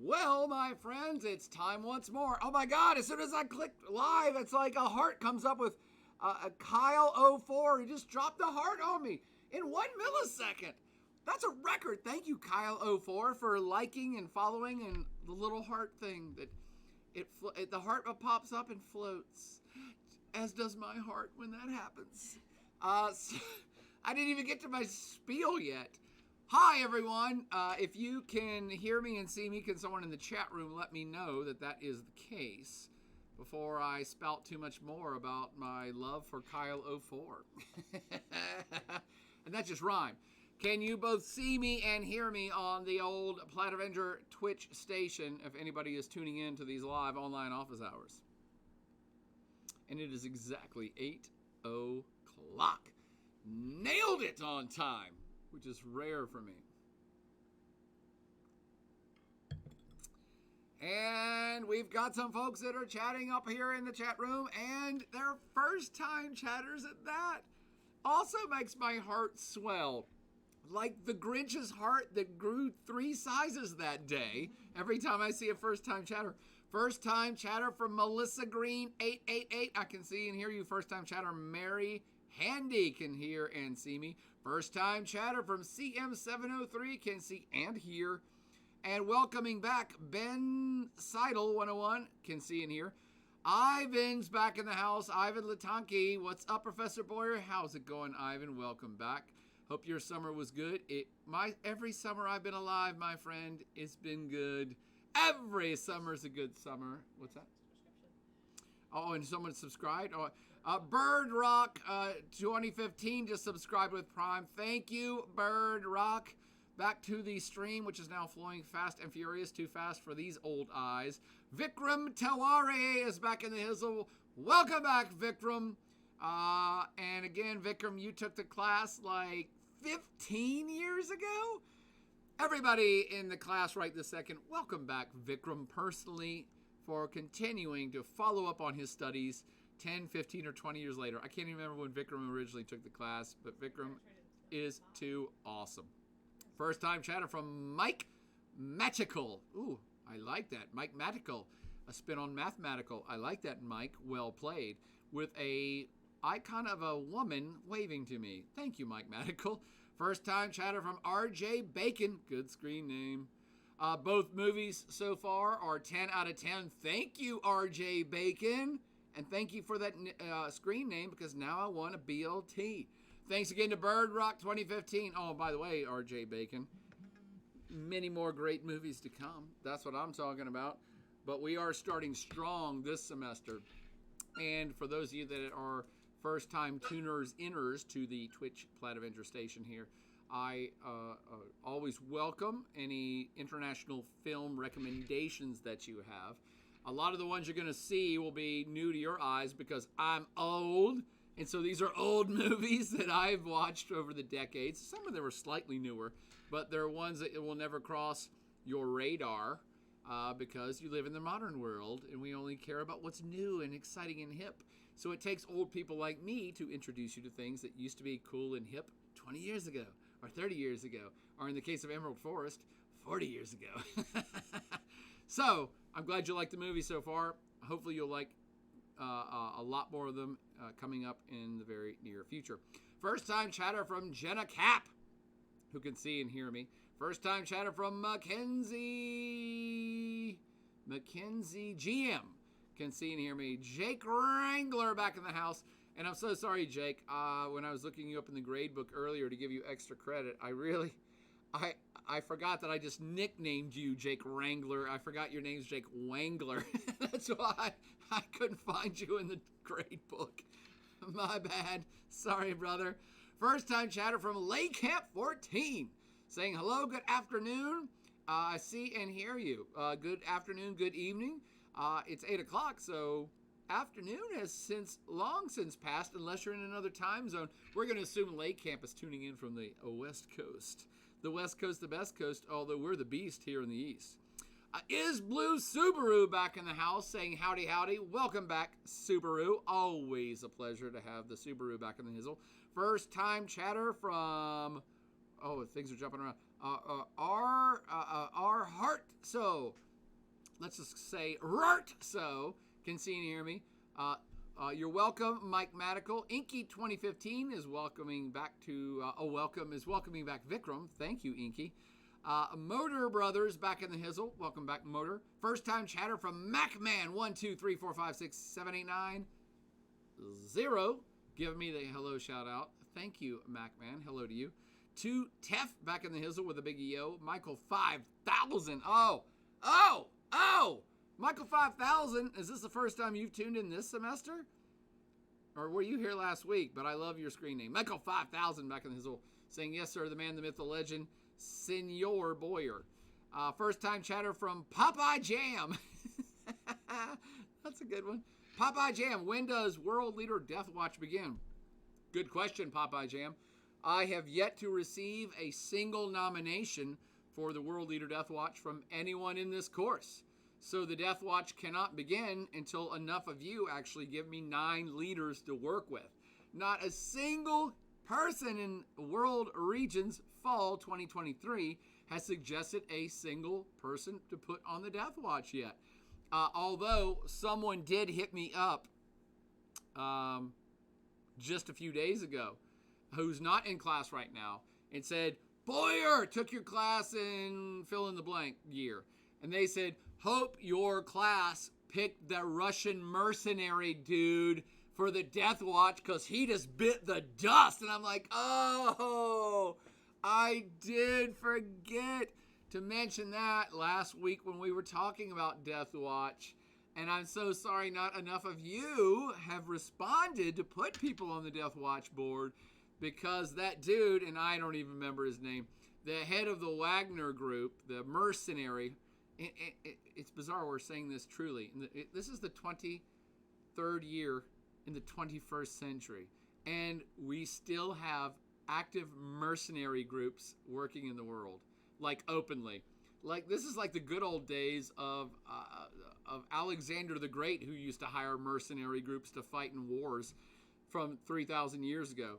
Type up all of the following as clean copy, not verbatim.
Well, my friends, it's time once more. Oh my God, as soon as I clicked live, it's like a heart comes up with Kyle04. He just dropped a heart on me in 1 millisecond. That's a record. Thank you, Kyle04, for liking and following and the little heart thing that the heart pops up and floats, as does my heart when that happens. So, I didn't even get to my spiel yet. Hi, everyone. If you can hear me and see me, can someone in the chat room let me know that that is the case before I spout too much more about my love for Kyle04? And that just rhymed. Can you both see me and hear me on the old Plaid Avenger Twitch station if anybody is tuning in to these live online office hours? And it is exactly 8 o'clock. Nailed it on time, which is rare for me. And we've got some folks that are chatting up here in the chat room, and they're first-time chatters at that. Also makes my heart swell. Like the Grinch's heart that grew 3 sizes that day every time I see a first-time chatter. First-time chatter from Melissa Green 888. I can see and hear you. First-time chatter Mary Handy can hear and see me. First-time chatter from CM703 can see and hear. And welcoming back Ben Seidel 101 can see and hear. Ivan's back in the house. Ivan Latanki. What's up, Professor Boyer? How's it going, Ivan? Welcome back. Hope your summer was good. Every summer I've been alive, my friend, it's been good. Every summer's a good summer. What's that? Oh, and someone subscribed. Bird Rock 2015 just subscribed with Prime. Thank you, Bird Rock. Back to the stream, which is now flowing fast and furious. Too fast for these old eyes. Vikram Tewari is back in the hizzle. Welcome back, Vikram. And again, Vikram, you took the class like 15 years ago? Everybody in the class right this second, welcome back, Vikram, personally, for continuing to follow up on his studies 10, 15, or 20 years later. I can't even remember when Vikram originally took the class, but Vikram is too awesome. First time chatter from Mike Matical. Ooh, I like that. Mike Matical. A spin on mathematical. I like that, Mike. Well played. With a icon of a woman waving to me. Thank you, Mike Matical. First time chatter from RJ Bacon. Good screen name. Both movies so far are 10 out of 10. Thank you, RJ Bacon. And thank you for that screen name, because now I want a BLT. Thanks again to Bird Rock 2015. Oh, by the way, RJ Bacon, many more great movies to come. That's what I'm talking about. But we are starting strong this semester. And for those of you that are first-time tuners-inners to the Twitch Plaid Avenger station here, I always welcome any international film recommendations that you have. A lot of the ones you're going to see will be new to your eyes because I'm old. And so these are old movies that I've watched over the decades. Some of them are slightly newer, but they're ones that will never cross your radar because you live in the modern world and we only care about what's new and exciting and hip. So it takes old people like me to introduce you to things that used to be cool and hip 20 years ago or 30 years ago, or in the case of Emerald Forest, 40 years ago. So I'm glad you liked the movie so far. Hopefully you'll like a lot more of them coming up in the very near future. First time chatter from Jenna Cap, who can see and hear me. First time chatter from Mackenzie GM, can see and hear me. Jake Wrangler back in the house. And I'm so sorry, Jake. When I was looking you up in the grade book earlier to give you extra credit, I forgot that I just nicknamed you Jake Wrangler. I forgot your name's Jake Wangler. That's why I couldn't find you in the grade book. My bad. Sorry, brother. First time chatter from Lake Camp 14, saying hello, good afternoon. I see and hear you. Good afternoon, good evening. It's 8 o'clock, so afternoon has long since passed, unless you're in another time zone. We're going to assume Lake Camp is tuning in from the West Coast. The West Coast, the best coast, although we're the beast here in the East. Is Blue Subaru back in the house saying howdy, howdy. Welcome back, Subaru. Always a pleasure to have the Subaru back in the hizzle. First time chatter from, things are jumping around. Our Heart. So let's just say Rart so. Can see and hear me. You're welcome, Mike Madical. Inky 2015 is welcoming back welcoming back Vikram. Thank you, Inky. Motor Brothers back in the hizzle. Welcome back, Motor. First time chatter from Macman 1 2 3 4 5 6 7 8 9 0. Give me the hello shout out. Thank you, Macman. Hello to you. To Tef back in the hizzle with a big yo. Michael 5000. Oh. Michael 5000, is this the first time you've tuned in this semester? Or were you here last week? But I love your screen name. Michael 5000 back in the hizzle saying, yes, sir, the man, the myth, the legend, Senor Boyer. First time chatter from Popeye Jam. That's a good one. Popeye Jam, when does World Leader Death Watch begin? Good question, Popeye Jam. I have yet to receive a single nomination for the World Leader Death Watch from anyone in this course. So the Death Watch cannot begin until enough of you actually give me 9 leaders to work with. Not a single person in World Regions Fall 2023 has suggested a single person to put on the Death Watch yet. Although someone did hit me up just a few days ago, who's not in class right now, and said, Boyer took your class in fill in the blank year. And they said, hope your class picked the Russian mercenary dude for the Death Watch because he just bit the dust. And I'm like, oh, I did forget to mention that last week when we were talking about Death Watch. And I'm so sorry not enough of you have responded to put people on the Death Watch board, because that dude, and I don't even remember his name, the head of the Wagner group, the mercenary, it's bizarre we're saying this truly. This is the 23rd year in the 21st century, and we still have active mercenary groups working in the world, like openly. Like this is like the good old days of Alexander the Great, who used to hire mercenary groups to fight in wars from 3,000 years ago,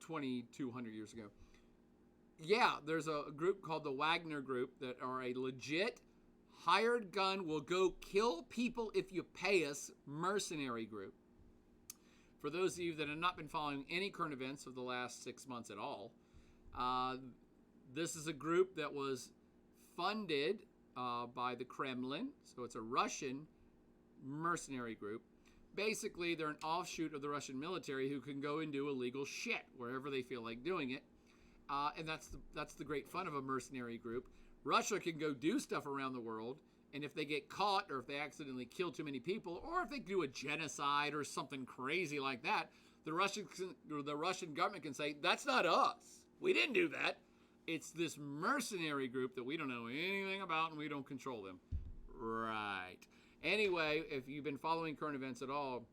2,200 years ago. Yeah, there's a group called the Wagner Group that are a legit hired gun, will go kill people if you pay us mercenary group. For those of you that have not been following any current events of the last 6 months at all, this is a group that was funded by the Kremlin. So it's a Russian mercenary group. Basically, they're an offshoot of the Russian military who can go and do illegal shit wherever they feel like doing it. And that's the great fun of a mercenary group. Russia can go do stuff around the world, and if they get caught, or if they accidentally kill too many people, or if they do a genocide or something crazy like that, the Russian government can say, that's not us. We didn't do that. It's this mercenary group that we don't know anything about, and we don't control them. Right. Anyway, if you've been following current events at all,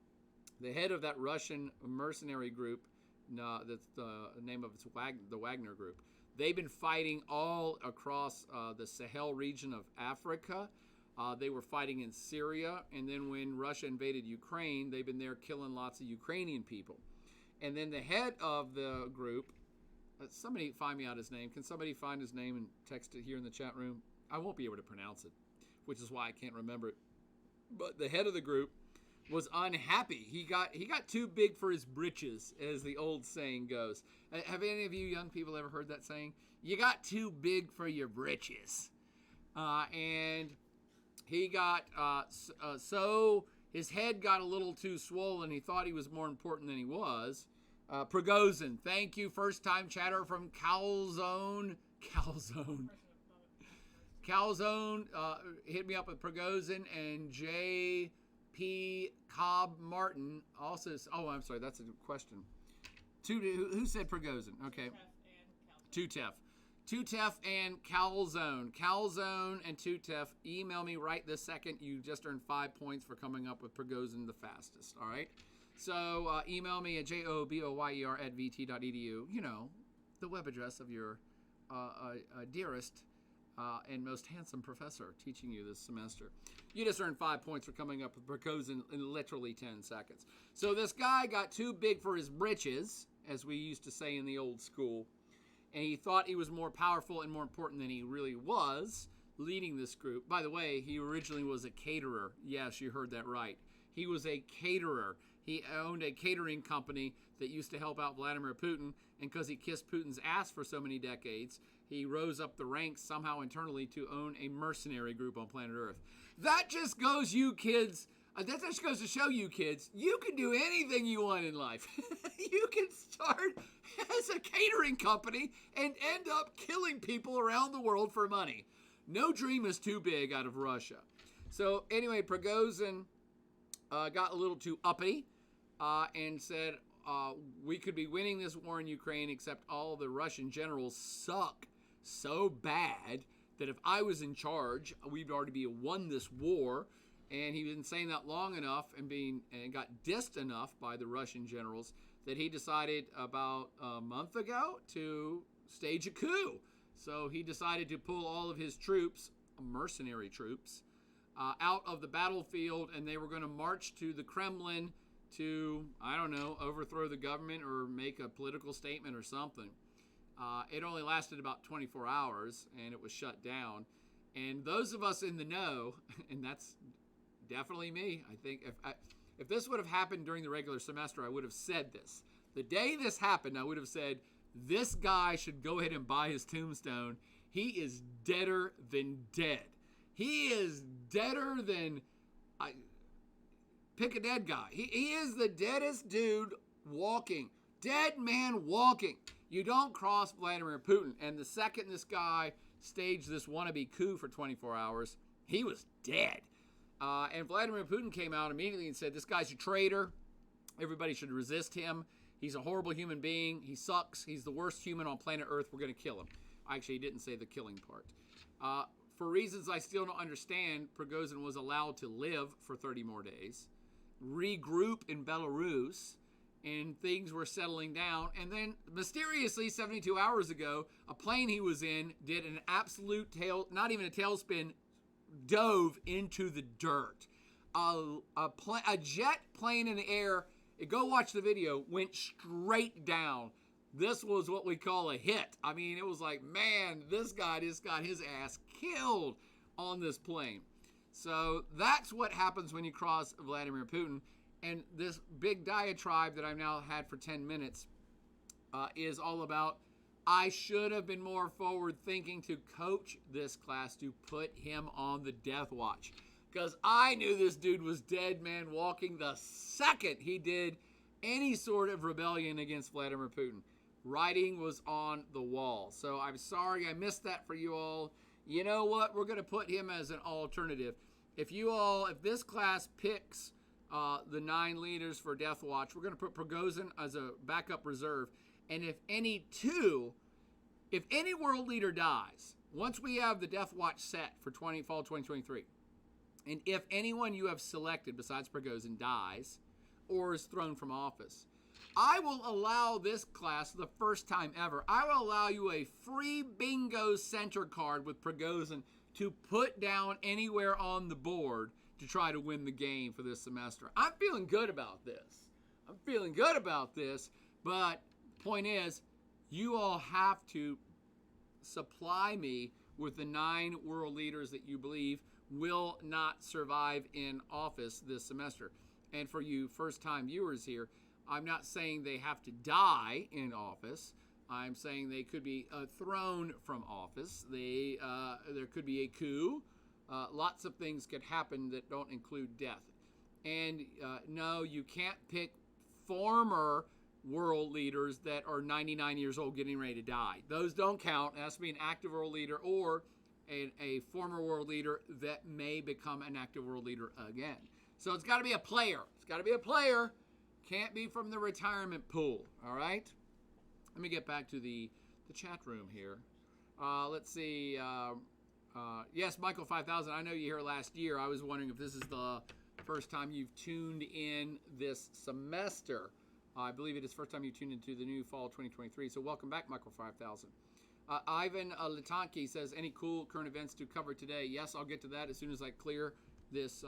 the head of that Russian mercenary group, that's the name of it's the Wagner Group, they've been fighting all across the Sahel region of Africa. They were fighting in Syria, and then when Russia invaded Ukraine, they've been there killing lots of Ukrainian people. And then the head of the group, somebody find me out his name. Can somebody find his name and text it here in the chat room? I won't be able to pronounce it, which is why I can't remember it. But the head of the group was unhappy. He got too big for his britches, as the old saying goes. Have any of you young people ever heard that saying? You got too big for your britches. And he got, so his head got a little too swollen. He thought he was more important than he was. Prigozhin, thank you. First time chatter from Calzone. Calzone hit me up with Prigozhin, and J.P. Cobb Martin also. Oh, I'm sorry, that's a question. Who said Prigozhin? Okay. Tutef and Calzone. Calzone and Tutef, email me right this second. You just earned 5 points for coming up with Prigozhin the fastest, all right? So email me at joboyer@vt.edu. You know, the web address of your dearest and most handsome professor teaching you this semester. You just earned 5 points for coming up with Prigozhin in literally 10 seconds. So this guy got too big for his britches, as we used to say in the old school, and he thought he was more powerful and more important than he really was. leading this group. By the way, he originally was a caterer. Yes, you heard that right. He was a caterer. He owned a catering company that used to help out Vladimir Putin, and because he kissed Putin's ass for so many decades, he rose up the ranks somehow internally to own a mercenary group on planet Earth. That just goes to show you kids, you can do anything you want in life. You can start as a catering company and end up killing people around the world for money. No dream is too big out of Russia. So anyway, Prigozhin got a little too uppity and said we could be winning this war in Ukraine, except all the Russian generals suck so bad that if I was in charge, we'd already won this war. And he'd been saying that long enough and got dissed enough by the Russian generals that he decided about a month ago to stage a coup. So he decided to pull all of his troops, mercenary troops, out of the battlefield, and they were going to march to the Kremlin to, I don't know, overthrow the government or make a political statement or something. It only lasted about 24 hours, and it was shut down. And those of us in the know, and that's definitely me, I think if this would have happened during the regular semester, I would have said this. The day this happened, I would have said, this guy should go ahead and buy his tombstone. He is deader than dead. He is deader than... pick a dead guy. He is the deadest dude walking. Dead man walking. You don't cross Vladimir Putin. And the second this guy staged this wannabe coup for 24 hours, he was dead. And Vladimir Putin came out immediately and said, this guy's a traitor. Everybody should resist him. He's a horrible human being. He sucks. He's the worst human on planet Earth. We're going to kill him. Actually, he didn't say the killing part. For reasons I still don't understand, Prigozhin was allowed to live for 30 more days, regroup in Belarus, and things were settling down. And then, mysteriously, 72 hours ago, a plane he was in did an absolute not even a tailspin, dove into the dirt. A jet plane in the air, go watch the video, went straight down. This was what we call a hit. I mean, it was like, man, this guy just got his ass killed on this plane. So that's what happens when you cross Vladimir Putin. And this big diatribe that I've now had for 10 minutes is all about, I should have been more forward thinking to coach this class to put him on the death watch. Because I knew this dude was dead man walking the second he did any sort of rebellion against Vladimir Putin. Writing was on the wall. So I'm sorry I missed that for you all. You know what? We're going to put him as an alternative. If this class picks the 9 leaders for Death Watch, we're going to put Prigozhin as a backup reserve. And if any world leader dies, once we have the Death Watch set for fall 2023, and if anyone you have selected besides Prigozhin dies or is thrown from office, I will allow this class, the first time ever, I will allow you a free bingo center card with Prigozhin to put down anywhere on the board to try to win the game for this semester. I'm feeling good about this. But point is, you all have to supply me with the 9 world leaders that you believe will not survive in office this semester. And for you first-time viewers here, I'm not saying they have to die in office. I'm saying they could be thrown from office. There could be a coup. Lots of things could happen that don't include death. And no, you can't pick former world leaders that are 99 years old getting ready to die. Those don't count. It has to be an active world leader or a former world leader that may become an active world leader again. So it's got to be a player. Can't be from the retirement pool. All right? Let me get back to the chat room here. Let's see. Yes, Michael 5000. I know you here last year. I was wondering if this is the first time you've tuned in this semester. I believe it is the first time you tuned into the new fall 2023. So welcome back, Michael 5000. Ivan Litanki says, any cool current events to cover today? Yes, I'll get to that as soon as I clear this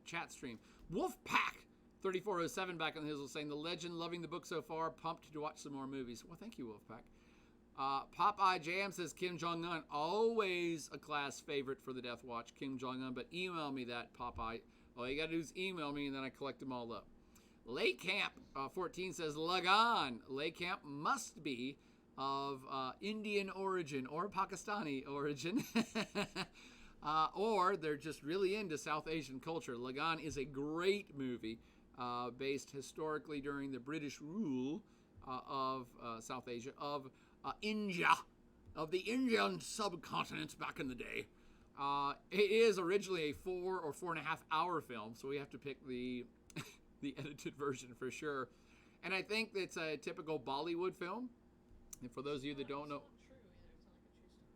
chat stream. Wolfpack 3407 back on the hills was saying, the legend, loving the book so far, pumped to watch some more movies. Well, thank you, Wolfpack. Popeye Jam says Kim Jong-un, always a class favorite for the Death Watch, Kim Jong-un, but email me that, Popeye. All you gotta do is email me and then I collect them all up. Lay Camp 14 says Lagan. Lay Camp must be of Indian origin or Pakistani origin. Or they're just really into South Asian culture. Lagan is a great movie based historically during the British rule of South Asia, of India, of the Indian subcontinent back in the day. It is originally a 4 or 4.5 hour film, so we have to pick the the edited version for sure. And I think it's a typical Bollywood film. And for those of you that don't know,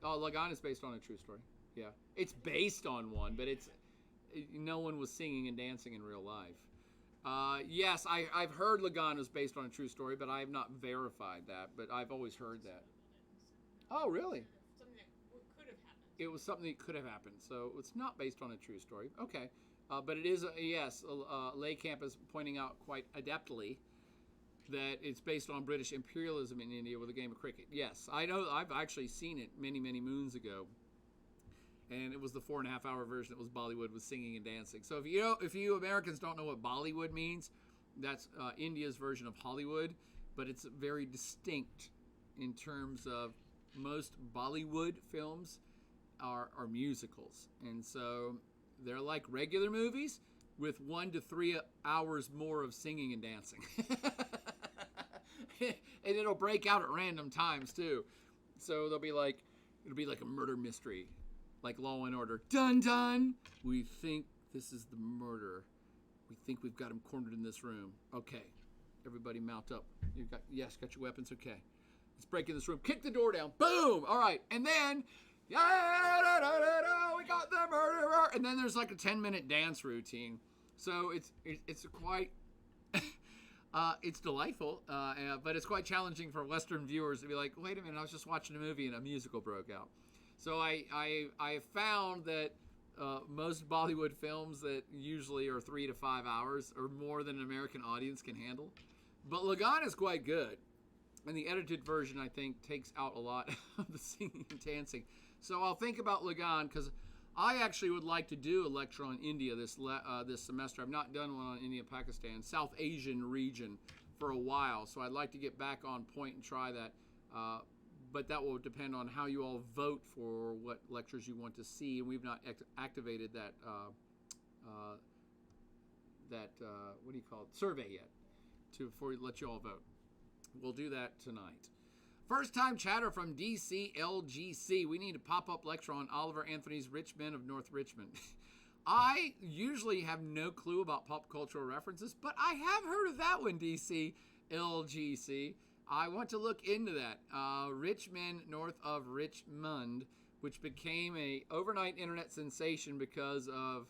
Lagan is based on a true story. Yeah, it's based on one, but no one was singing and dancing in real life. Yes, I've heard Lagan is based on a true story, but I have not verified that. But I've always heard that. Oh, really? Something that could have happened. It was something that could have happened, so it's not based on a true story. Okay, but it is. Yes, Lay Camp is pointing out quite adeptly that it's based on British imperialism in India with a game of cricket. Yes, I know. I've actually seen it many, many moons ago. And it was the 4.5 hour version that was Bollywood with singing and dancing. So if you Americans don't know what Bollywood means, that's India's version of Hollywood, but it's very distinct in terms of most Bollywood films are musicals. And so they're like regular movies with 1 to 3 hours more of singing and dancing. And it'll break out at random times too. So it'll be like a murder mystery. Like Law and Order. Dun dun! We think this is the murderer. We think we've got him cornered in this room. Okay. Everybody mount up. Got your weapons? Okay. Let's break in this room. Kick the door down. Boom! All right. And then, we got the murderer. And then there's like a 10-minute dance routine. So it's quite... it's delightful, but it's quite challenging for Western viewers to be like, wait a minute, I was just watching a movie and a musical broke out. So I have found that most Bollywood films that usually are 3 to 5 hours are more than an American audience can handle. But Lagan is quite good. And the edited version, I think, takes out a lot of the singing and dancing. So I'll think about Lagan because I actually would like to do a lecture on India this semester. I've not done one on India, Pakistan, South Asian region for a while. So I'd like to get back on point and try that. But that will depend on how you all vote for what lectures you want to see. And we've not activated that, what do you call it, survey yet before we let you all vote. We'll do that tonight. First time chatter from DCLGC. We need a pop-up lecture on Oliver Anthony's Rich Men of North Richmond. I usually have no clue about pop cultural references, but I have heard of that one, DCLGC. I want to look into that. Rich Men North of Richmond, which became a overnight internet sensation because of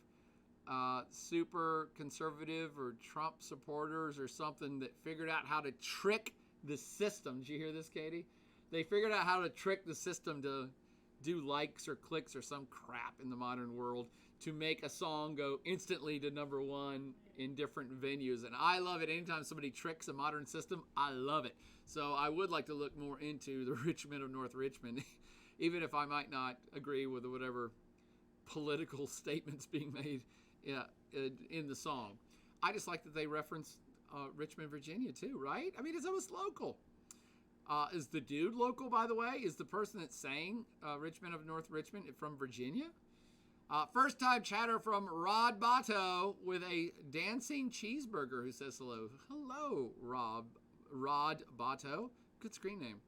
super conservative or Trump supporters or something that figured out how to trick the system. Did you hear this, Katie? They figured out how to trick the system to do likes or clicks or some crap in the modern world to make a song go instantly to #1 in different venues. And I love it. Anytime somebody tricks a modern system, I love it. So I would like to look more into the Rich Men of North Richmond, even if I might not agree with whatever political statements being made in the song. I just like that they reference Richmond, Virginia, too, right? I mean, it's almost local. Is the dude local, by the way? Is the person that sang Rich Men of North Richmond from Virginia? First time chatter from Rod Bato with a dancing cheeseburger who says hello. Hello, Rod Bato. Good screen name.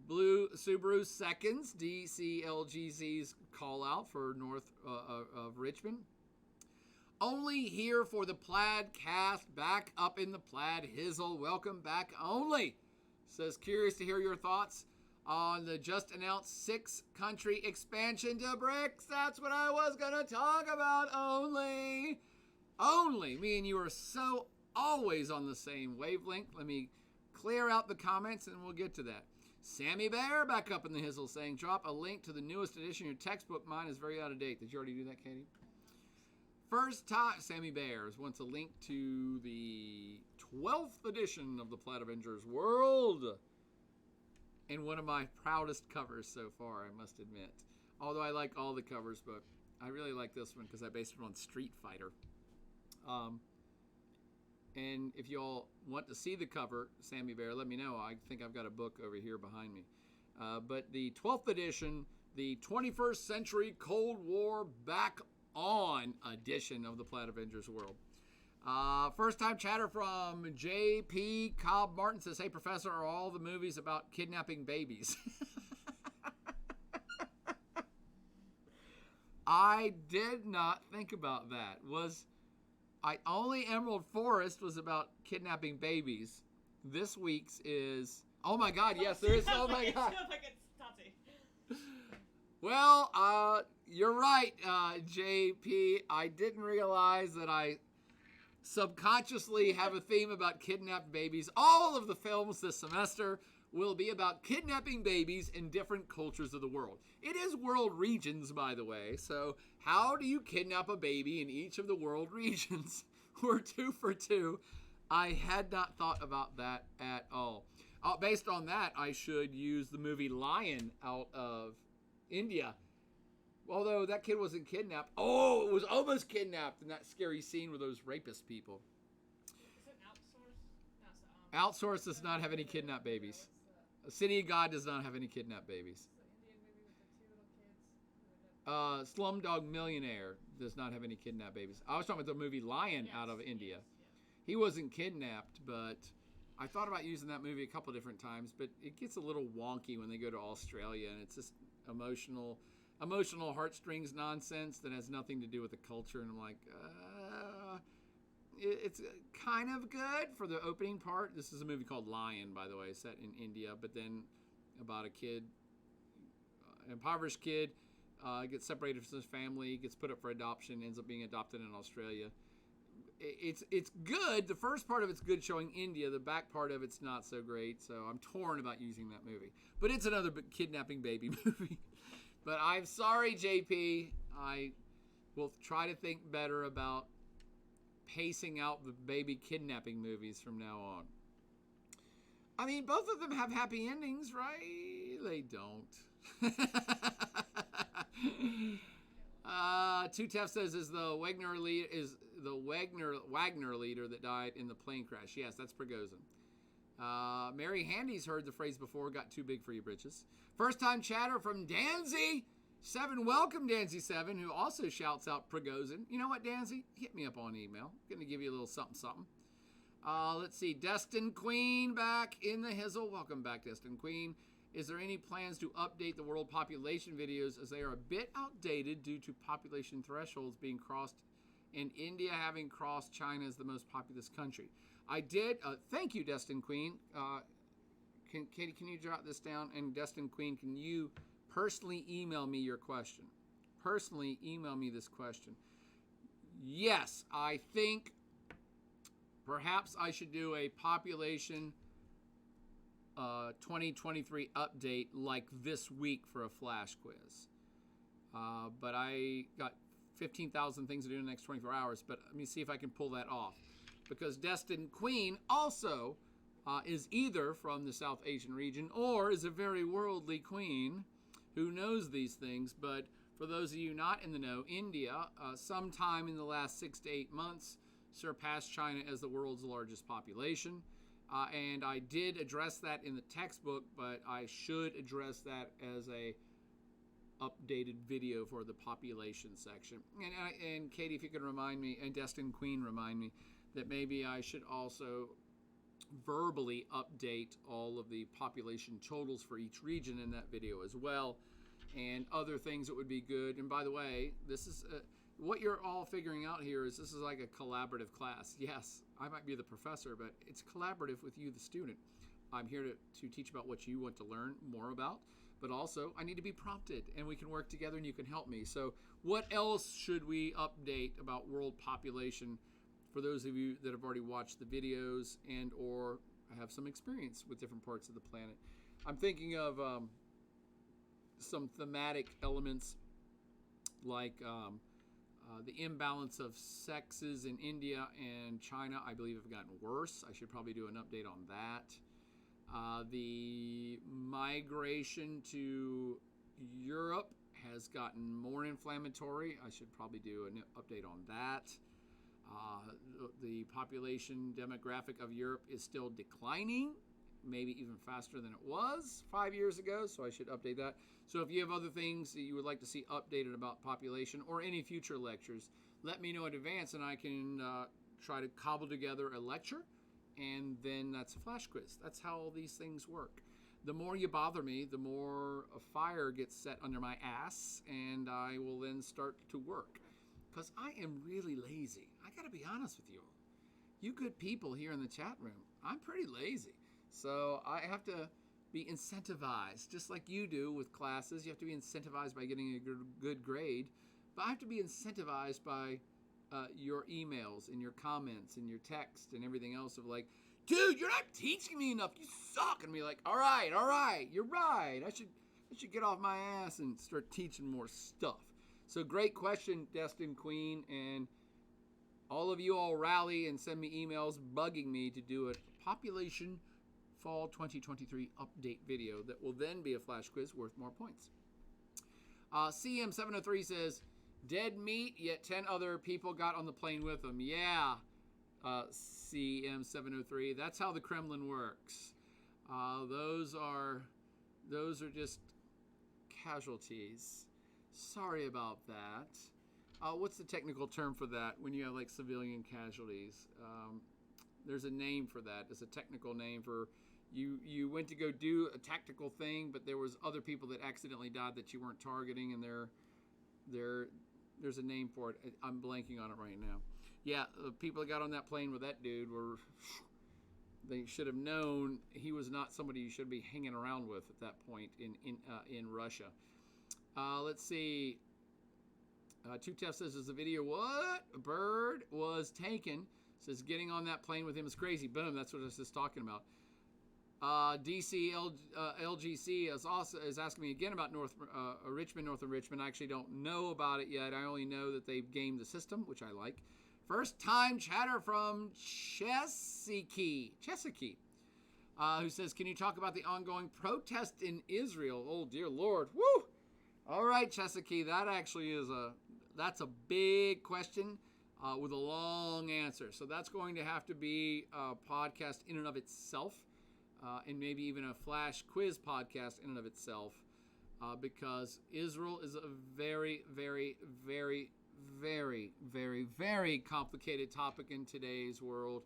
Blue Subaru Seconds, DCLGC's call out for north of Richmond. Only here for the Plaid cast, back up in the Plaid Hizzle. Welcome back only. Says, curious to hear your thoughts on the just announced 6-country expansion to BRICS. That's what I was going to talk about. Only. Me and you are so always on the same wavelength. Let me clear out the comments and we'll get to that. Sammy Bear back up in the Hizzle saying, drop a link to the newest edition of your textbook. Mine is very out of date. Did you already do that, Katie? First time, Sammy Bears wants a link to the 12th edition of the Plaid Avengers World and one of my proudest covers so far, I must admit. Although I like all the covers, but I really like this one because I based it on Street Fighter. And if y'all want to see the cover, Sammy Bear, let me know. I think I've got a book over here behind me. But the 12th edition, the 21st Century Cold War Back On edition of the Plaid Avengers World. First time chatter from J.P. Cobb Martin says, hey, Professor, are all the movies about kidnapping babies? I did not think about that. Only Emerald Forest was about kidnapping babies. This week's is, oh my God, yes, there is, oh my God. It feels like it's Tati. Well, you're right, JP. I didn't realize that I subconsciously have a theme about kidnapped babies. All of the films this semester will be about kidnapping babies in different cultures of the world. It is world regions, by the way, so how do you kidnap a baby in each of the world regions? We're 2 for 2. I had not thought about that at all. Based on that, I should use the movie Lion out of India. Although that kid wasn't kidnapped. Oh, it was almost kidnapped in that scary scene with those rapist people. Is it outsourced? Outsource does not have any kidnapped babies. City of God does not have any kidnapped babies. Slumdog Millionaire does not have any kidnapped babies. I was talking about the movie Lion out of India. Yes. He wasn't kidnapped, but I thought about using that movie a couple different times, but it gets a little wonky when they go to Australia, and it's just emotional heartstrings nonsense that has nothing to do with the culture, and I'm like, it's kind of good for the opening part. This is a movie called Lion, by the way, set in India, but then about a kid, an impoverished kid, gets separated from his family, gets put up for adoption, ends up being adopted in Australia. It's good. The first part of it's good, showing India. The back part of it's not so great, so I'm torn about using that movie. But it's another kidnapping baby movie. But I'm sorry, JP. I will try to think better about pacing out the baby kidnapping movies from now on. I mean, both of them have happy endings, right? They don't. Tutef says, is the Wagner leader that died in the plane crash? Yes, that's Prigozhin. Mary Handy's heard the phrase before, got too big for your britches. First time chatter from Danzy7. Welcome, Danzy7, who also shouts out Prigozhin. You know what, Danzy? Hit me up on email. Going to give you a little something. Let's see. Destin Queen back in the hizzle. Welcome back, Destin Queen. Is there any plans to update the world population videos, as they are a bit outdated due to population thresholds being crossed and India having crossed China as the most populous country? I did. Thank you, Destin Queen. Katie, can you jot this down? And Destin Queen, can you personally email me your question? Personally email me this question. Yes, I think perhaps I should do a population 2023 update like this week for a flash quiz. But I got 15,000 things to do in the next 24 hours, but let me see if I can pull that off. Because Destin Queen also is either from the South Asian region or is a very worldly queen who knows these things. But for those of you not in the know, India, sometime in the last 6 to 8 months, surpassed China as the world's largest population. And I did address that in the textbook, but I should address that as a updated video for the population section. And Katie, if you can remind me, and Destin Queen remind me, that maybe I should also verbally update all of the population totals for each region in that video as well, and other things that would be good. And by the way, this is what you're all figuring out here is this is like a collaborative class. Yes, I might be the professor, but it's collaborative with you, the student. I'm here to teach about what you want to learn more about, but also I need to be prompted, and we can work together and you can help me. So what else should we update about world population for those of you that have already watched the videos and or have some experience with different parts of the planet? I'm thinking of some thematic elements like the imbalance of sexes in India and China, I believe, have gotten worse. I should probably do an update on that. The migration to Europe has gotten more inflammatory. I should probably do an update on that. The population demographic of Europe is still declining, maybe even faster than it was 5 years ago, so I should update that. So if you have other things that you would like to see updated about population or any future lectures, let me know in advance and I can try to cobble together a lecture, and then that's a flash quiz. That's how all these things work. The more you bother me, the more a fire gets set under my ass, and I will then start to work. Because I am really lazy. I got to be honest with you all. You good people here in the chat room, I'm pretty lazy. So I have to be incentivized, just like you do with classes. You have to be incentivized by getting a good grade. But I have to be incentivized by your emails and your comments and your text and everything else of like, dude, you're not teaching me enough. You suck. And be like, all right, you're right. I should get off my ass and start teaching more stuff. So great question, Destined Queen, and all of you all rally and send me emails bugging me to do a population fall 2023 update video that will then be a flash quiz worth more points. CM703 says, dead meat, yet 10 other people got on the plane with them. Yeah, CM703, that's how the Kremlin works. Those are just casualties. Sorry about that. What's the technical term for that when you have like civilian casualties? There's a name for that. There's a technical name for you went to go do a tactical thing, but there was other people that accidentally died that you weren't targeting, and there's a name for it. I'm blanking on it right now. Yeah, the people that got on that plane with that dude they should have known he was not somebody you should be hanging around with at that point in Russia. Let's see. Tutef says, is the video what? A bird was taken. Says getting on that plane with him is crazy. Boom, that's what I was just talking about. LGC is asking me again about Richmond, North of Richmond. I actually don't know about it yet. I only know that they've gamed the system, which I like. First time chatter from Chesapeake, who says, can you talk about the ongoing protest in Israel? Oh, dear Lord. Woo! All right, Chesapeake, that actually is that's a big question with a long answer. So that's going to have to be a podcast in and of itself, and maybe even a flash quiz podcast in and of itself, because Israel is a very, very, very, very, very, very complicated topic in today's world.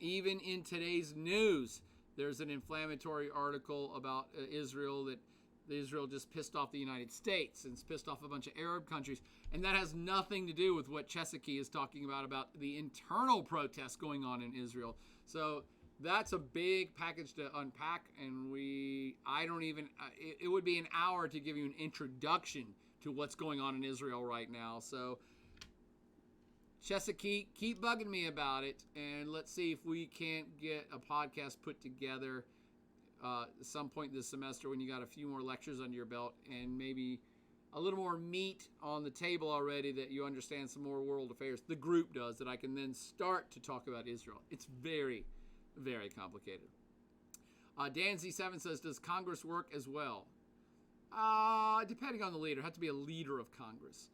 Even in today's news, there's an inflammatory article about Israel that Israel just pissed off the United States and it's pissed off a bunch of Arab countries. And that has nothing to do with what Chesapeake is talking about the internal protests going on in Israel. So that's a big package to unpack. And it would be an hour to give you an introduction to what's going on in Israel right now. So Chesapeake, keep bugging me about it. And let's see if we can't get a podcast put together at some point this semester when you got a few more lectures under your belt and maybe a little more meat on the table already that you understand some more world affairs. The group does, that I can then start to talk about Israel. It's very, very complicated. Dan Z7 says, does Congress work as well? Depending on the leader. It has to be a leader of Congress.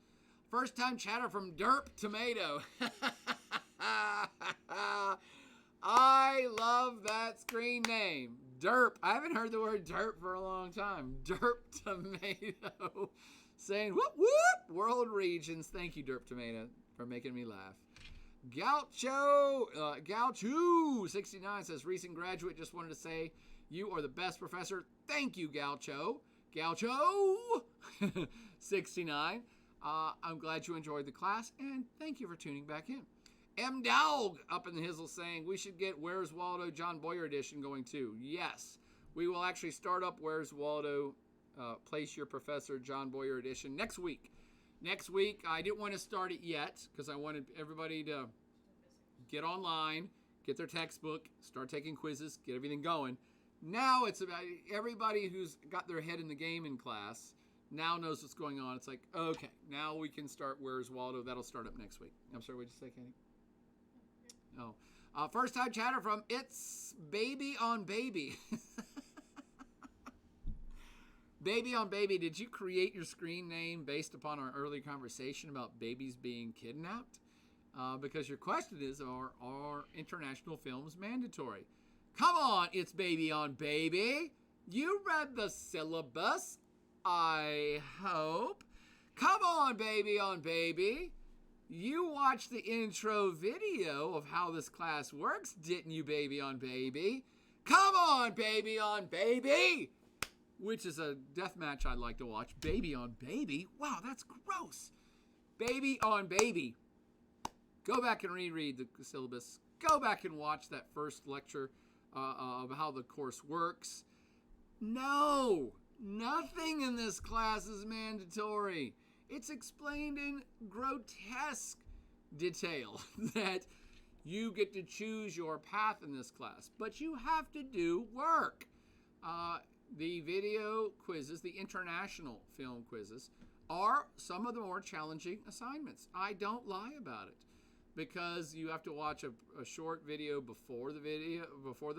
First time chatter from Derp Tomato. I love that screen name. Derp. I haven't heard the word derp for a long time. Derp Tomato. Saying, whoop, whoop, world regions. Thank you, Derp Tomato, for making me laugh. Gaucho69 says, recent graduate, just wanted to say, you are the best professor. Thank you, Gaucho. Gaucho69. I'm glad you enjoyed the class, and thank you for tuning back in. M. Dowg up in the hizzle saying we should get Where's Waldo John Boyer edition going too. Yes, we will actually start up Where's Waldo Place Your Professor John Boyer edition next week. Next week, I didn't want to start it yet because I wanted everybody to get online, get their textbook, start taking quizzes, get everything going. Now it's about everybody who's got their head in the game in class now knows what's going on. It's like, okay, now we can start Where's Waldo. That'll start up next week. I'm sorry, what did you say, Kenny? Oh, First time chatter from It's Baby on Baby. Baby on Baby, did you create your screen name based upon our early conversation about babies being kidnapped? Because your question is, are international films mandatory? Come on, It's Baby on Baby. You read the syllabus, I hope. Come on, Baby on Baby. You watched the intro video of how this class works, didn't you, Baby on Baby? Come on, Baby on Baby. Which is a death match I'd like to watch. Baby on Baby? Wow, that's gross. Baby on Baby. Go back and reread the syllabus. Go back and watch that first lecture of how the course works. No, nothing in this class is mandatory. It's explained in grotesque detail that you get to choose your path in this class, but you have to do work. The video quizzes, the international film quizzes, are some of the more challenging assignments. I don't lie about it, because you have to watch a short video before the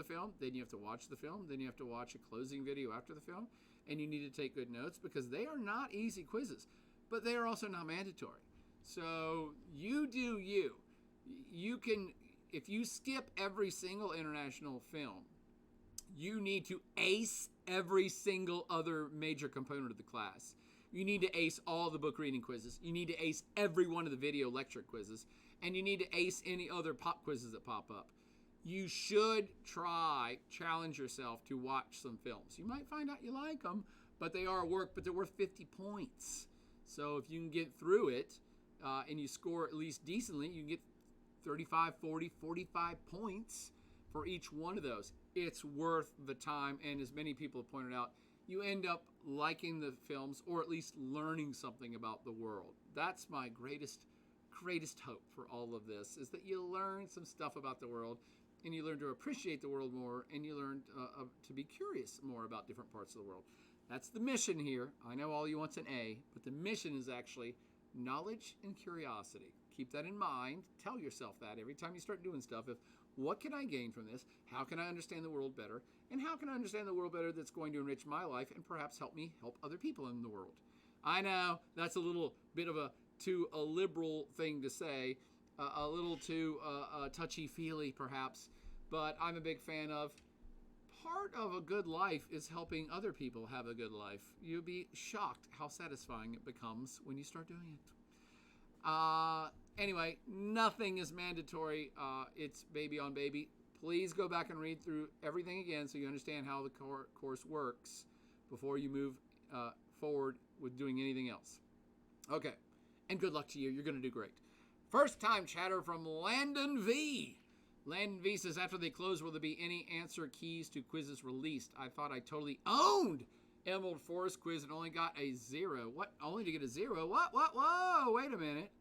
film, then you have to watch the film, then you have to watch a closing video after the film, and you need to take good notes because they are not easy quizzes, but they are also not mandatory. So you do you. You can, if you skip every single international film, you need to ace every single other major component of the class. You need to ace all the book reading quizzes. You need to ace every one of the video lecture quizzes. And you need to ace any other pop quizzes that pop up. You should challenge yourself to watch some films. You might find out you like them, but they are work, but they're worth 50 points. So if you can get through it and you score at least decently, you can get 35, 40, 45 points for each one of those. It's worth the time, and as many people have pointed out, you end up liking the films or at least learning something about the world. That's my greatest hope for all of this, is that you learn some stuff about the world, and you learn to appreciate the world more, and you learn to be curious more about different parts of the world. That's the mission here. I know all you want's an A, but the mission is actually knowledge and curiosity. Keep that in mind. Tell yourself that every time you start doing stuff. What can I gain from this? How can I understand the world better? And how can I understand the world better that's going to enrich my life and perhaps help me help other people in the world? I know that's a little bit of a liberal thing to say, a little too touchy-feely perhaps, but I'm a big fan of part of a good life is helping other people have a good life. You'll be shocked how satisfying it becomes when you start doing it. Anyway, nothing is mandatory. It's Baby on Baby. Please go back and read through everything again so you understand how the course works before you move forward with doing anything else. Okay, and good luck to you. You're going to do great. First time chatter from Landon V. Landon V says, after they close, will there be any answer keys to quizzes released? I thought I totally owned Emerald Forest quiz and only got a 0. What? Only to get a 0? What? Whoa, wait a minute.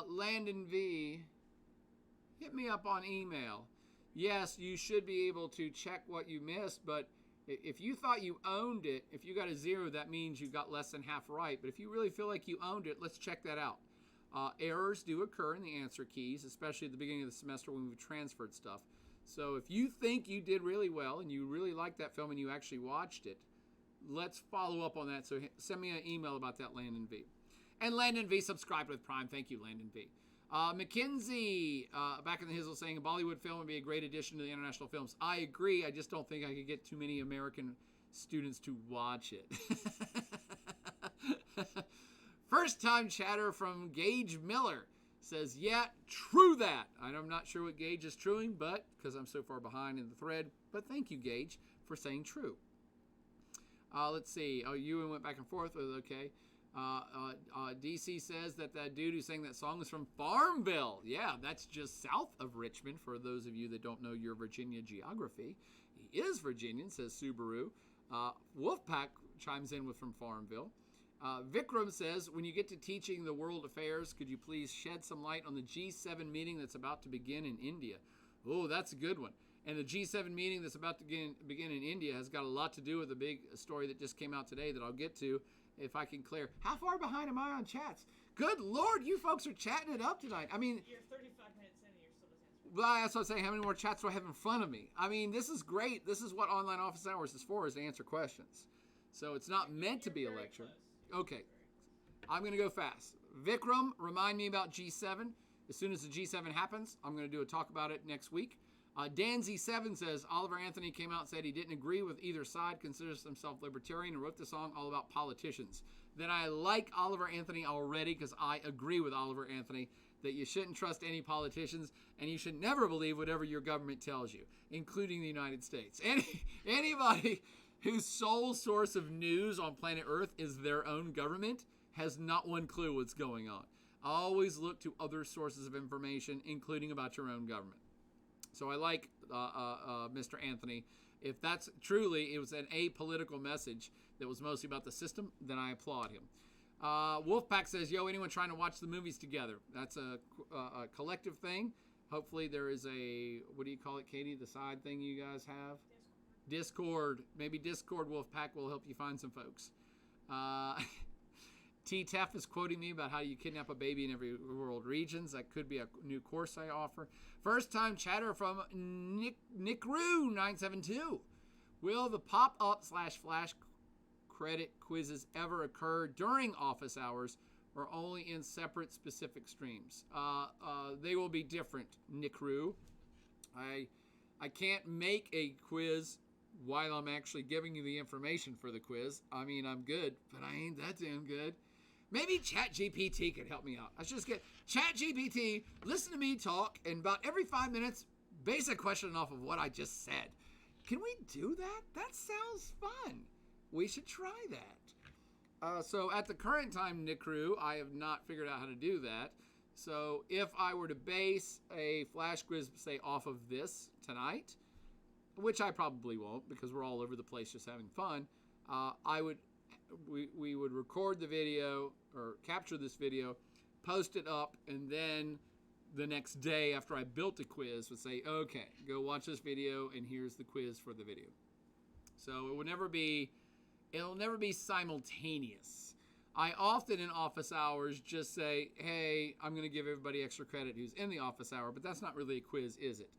Landon V, hit me up on email. Yes, you should be able to check what you missed, but if you thought you owned it, if you got a 0, that means you got less than half right. But if you really feel like you owned it, let's check that out. Errors do occur in the answer keys, especially at the beginning of the semester when we've transferred stuff. So if you think you did really well and you really liked that film and you actually watched it, let's follow up on that. So send me an email about that, Landon V. And Landon V subscribed with Prime. Thank you, Landon V. Mackenzie, back in the Hizzle, saying a Bollywood film would be a great addition to the international films. I agree. I just don't think I could get too many American students to watch it. First time chatter from Gage Miller says, yeah, true that. I'm not sure what Gage is truing, but because I'm so far behind in the thread. But thank you, Gage, for saying true. Let's see. Oh, Ewan went back and forth with okay. DC says that dude who sang that song is from Farmville. Yeah, that's just south of Richmond, for those of you that don't know your Virginia geography. He is Virginian, says Subaru. Wolfpack chimes in with from Farmville. Vikram says, when you get to teaching the world affairs, could you please shed some light on the G7 meeting that's about to begin in India? Oh, that's a good one. And the G7 meeting that's about to begin in India has got a lot to do with a big story that just came out today that I'll get to if I can clear. How far behind am I on chats? Good Lord, you folks are chatting it up tonight. I mean, you're 35 minutes in and you're still just Well, that's what I'm saying. How many more chats do I have in front of me? I mean, this is great. This is what online office hours is for, is to answer questions. So it's not meant to be a lecture. Okay. I'm going to go fast. Vikram, remind me about G7. As soon as the G7 happens, I'm going to do a talk about it next week. DanZ7 says, Oliver Anthony came out and said he didn't agree with either side, considers himself libertarian, and wrote the song all about politicians. Then I like Oliver Anthony already because I agree with Oliver Anthony that you shouldn't trust any politicians and you should never believe whatever your government tells you, including the United States. Anybody whose sole source of news on planet Earth is their own government has not one clue what's going on. Always look to other sources of information, including about your own government. So I like Mr. Anthony. If that's truly, it was an apolitical message that was mostly about the system, then I applaud him. Wolfpack says, yo, anyone trying to watch the movies together? That's a collective thing. Hopefully there is a, what do you call it, Katie? The side thing you guys have? Discord. Maybe Discord Wolfpack will help you find some folks. T-Tef is quoting me about how you kidnap a baby in every world regions. That could be a new course I offer. First time chatter from Nickru972. Will the pop-up / flash credit quizzes ever occur during office hours or only in separate specific streams? They will be different, Nickru. I can't make a quiz while I'm actually giving you the information for the quiz. I mean, I'm good, but I ain't that damn good. Maybe ChatGPT could help me out. I should just get ChatGPT, listen to me talk, and about every 5 minutes, base a question off of what I just said. Can we do that? That sounds fun. We should try that. So at the current time, Nickru, I have not figured out how to do that. So if I were to base a flash quiz, say, off of this tonight, which I probably won't because we're all over the place just having fun, we would record the video or capture this video, post it up, and then the next day after I built a quiz would say, okay, go watch this video and here's the quiz for the video. So it'll never be simultaneous. I often in office hours just say, hey, I'm going to give everybody extra credit who's in the office hour, but that's not really a quiz, is it?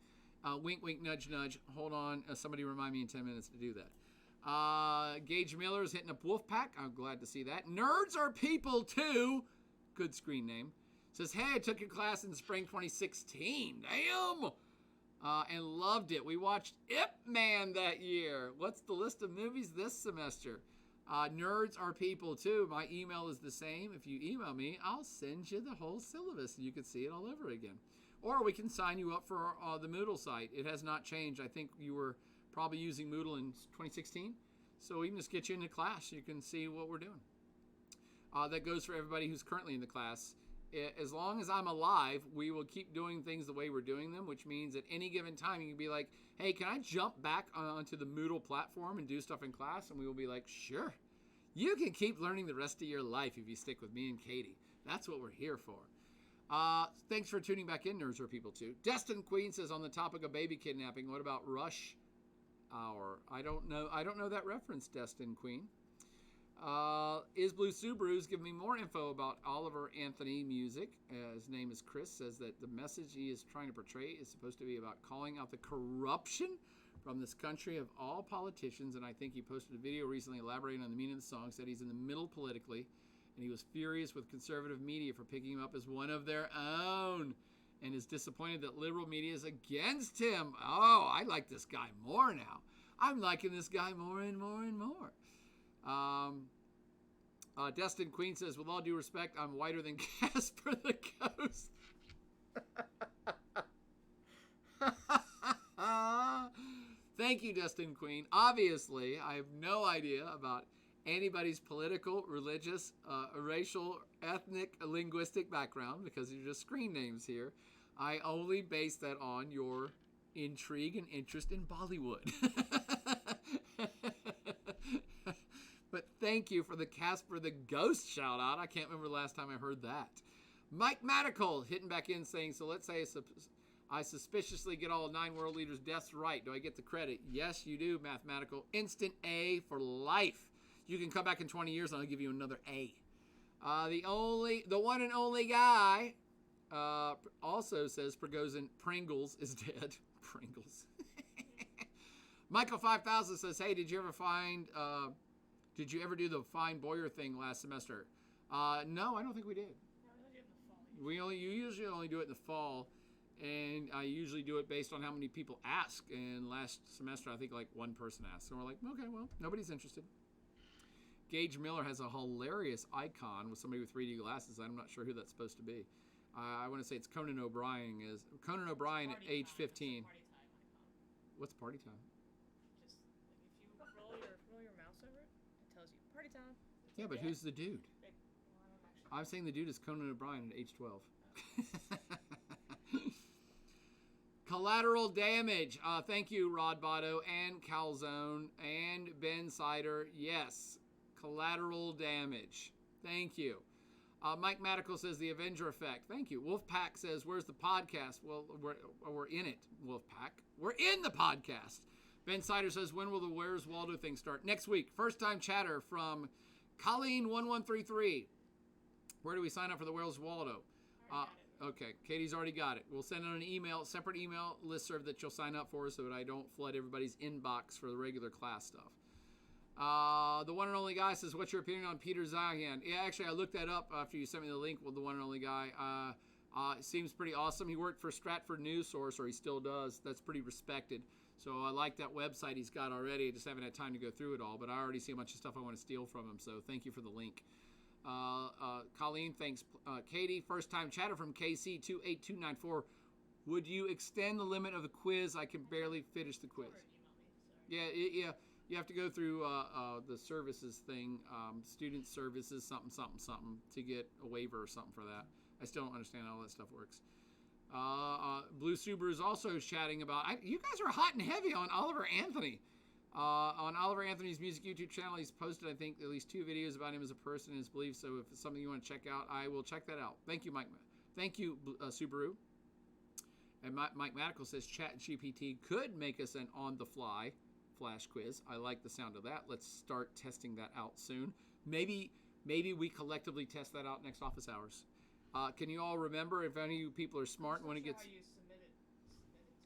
Wink, wink, nudge, nudge. Hold on. Somebody remind me in 10 minutes to do that. Gage Miller is hitting up Wolfpack. I'm glad to see that. Nerds Are People Too. Good screen name. Says, hey, I took your class in spring 2016. Damn! And loved it. We watched Ip Man that year. What's the list of movies this semester? Nerds Are People Too. My email is the same. If you email me, I'll send you the whole syllabus and you can see it all over again. Or we can sign you up for the Moodle site. It has not changed. I think you were probably using Moodle in 2016. So we can just get you into class. You can see what we're doing. That goes for everybody who's currently in the class. As long as I'm alive, we will keep doing things the way we're doing them, which means at any given time, you can be like, hey, can I jump back onto the Moodle platform and do stuff in class? And we will be like, sure. You can keep learning the rest of your life if you stick with me and Katie. That's what we're here for. Thanks for tuning back in, Nerds Are People Too. Destin Queen says, on the topic of baby kidnapping, what about Rush Hour? I don't know that reference, Destin Queen. Is Blue Subaru's giving me more info about Oliver Anthony music. His name is Chris, says that the message he is trying to portray is supposed to be about calling out the corruption from this country of all politicians, and I think he posted a video recently elaborating on the meaning of the song, said he's in the middle politically, and he was furious with conservative media for picking him up as one of their own, and is disappointed that liberal media is against him. Oh, I like this guy more now. I'm liking this guy more and more and more. Destin Queen says, with all due respect, I'm whiter than Casper the Ghost. Thank you, Destin Queen. Obviously, I have no idea about anybody's political, religious, racial, ethnic, linguistic background because they're just screen names here. I only base that on your intrigue and interest in Bollywood. But thank you for the Casper the Ghost shout out. I can't remember the last time I heard that. Mike Madical hitting back in saying, so let's say I suspiciously get all 9 world leaders' deaths right. Do I get the credit? Yes, you do, Mathematical. Instant A for life. You can come back in 20 years and I'll give you another A. The one and only guy Also says Pringles is dead. Pringles. Michael 5000 says, hey, did you ever do the Find Boyer thing last semester? No, I don't think we did. No, we only do it in the fall. You usually only do it in the fall, and I usually do it based on how many people ask. And last semester, I think like one person asked, and we're like, okay, well, nobody's interested. Gage Miller has a hilarious icon with somebody with 3D glasses. I'm not sure who that's supposed to be. I want to say it's Conan O'Brien. Conan O'Brien at age 15. What's party time? Just like if you roll your mouse over it, it tells you party time. Yeah, but who's the dude? Well, I don't actually. I'm saying the dude is Conan O'Brien at age 12. Collateral Damage. Thank you, Rod Botto and Calzone and Ben Sider. Yes, Collateral Damage. Thank you. Mike Madical says the Avenger Effect. Thank you. Wolfpack says, where's the podcast? Well, we're in it, Wolfpack. We're in the podcast. Ben Sider says, when will the Where's Waldo thing start? Next week. First time chatter from Colleen1133. Where do we sign up for the Where's Waldo? Okay, Katie's already got it. We'll send out an email, separate email listserv that you'll sign up for so that I don't flood everybody's inbox for the regular class stuff. The one and only guy says, what's your opinion on Peter Zahan? Yeah, actually, I looked that up after you sent me the link with the one and only guy. Seems pretty awesome. He worked for Stratford News Source, or he still does. That's pretty respected. So I like that website he's got already. I just haven't had time to go through it all, but I already see a bunch of stuff I want to steal from him. So thank you for the link. Colleen, thanks. Katie, first time chatter from KC28294. Would you extend the limit of the quiz? I can barely finish the quiz. Yeah. You have to go through the services thing, student services, something, to get a waiver or something for that. I still don't understand how all that stuff works. Blue Subaru is also chatting about, you guys are hot and heavy on Oliver Anthony. On Oliver Anthony's music YouTube channel, he's posted, I think, at least 2 videos about him as a person and his beliefs. So if it's something you want to check out, I will check that out. Thank you, Mike. Thank you, Subaru. And Mike Madical says ChatGPT could make us an on-the-fly flash quiz. I like the sound of that. Let's start testing that out soon. Maybe we collectively test that out next office hours. Can you all remember, if any of you people are smart, when it gets...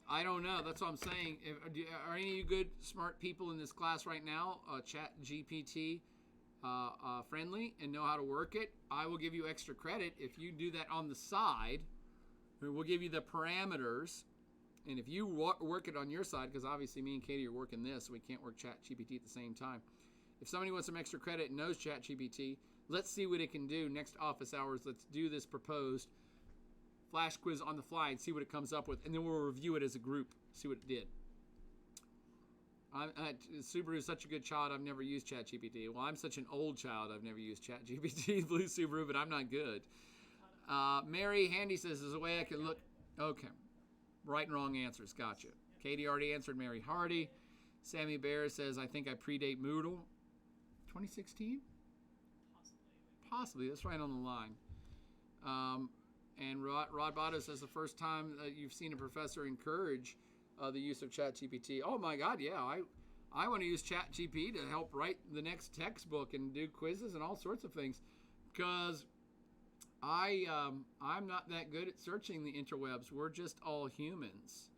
I don't know. That's what I'm saying. Are any of you good, smart people in this class right now, ChatGPT friendly and know how to work it? I will give you extra credit if you do that on the side. We'll give you the parameters. And if you work it on your side, because obviously me and Katie are working this, so we can't work ChatGPT at the same time. If somebody wants some extra credit and knows ChatGPT, let's see what it can do next office hours. Let's do this proposed flash quiz on the fly and see what it comes up with, and then we'll review it as a group, see what it did. Subaru is such a good child, I've never used ChatGPT. Well, I'm such an old child, I've never used ChatGPT, Blue Subaru, but I'm not good. Mary Handy says, there's a way I can look. Okay. Right and wrong answers. Gotcha. Katie already answered Mary Hardy. Sammy Bear says, I think I predate Moodle. 2016? Possibly. That's right on the line. And Rod Botto says the first time you've seen a professor encourage the use of ChatGPT. Oh my God, yeah. I want to use ChatGPT to help write the next textbook and do quizzes and all sorts of things, because I'm not that good at searching the interwebs. We're just all humans,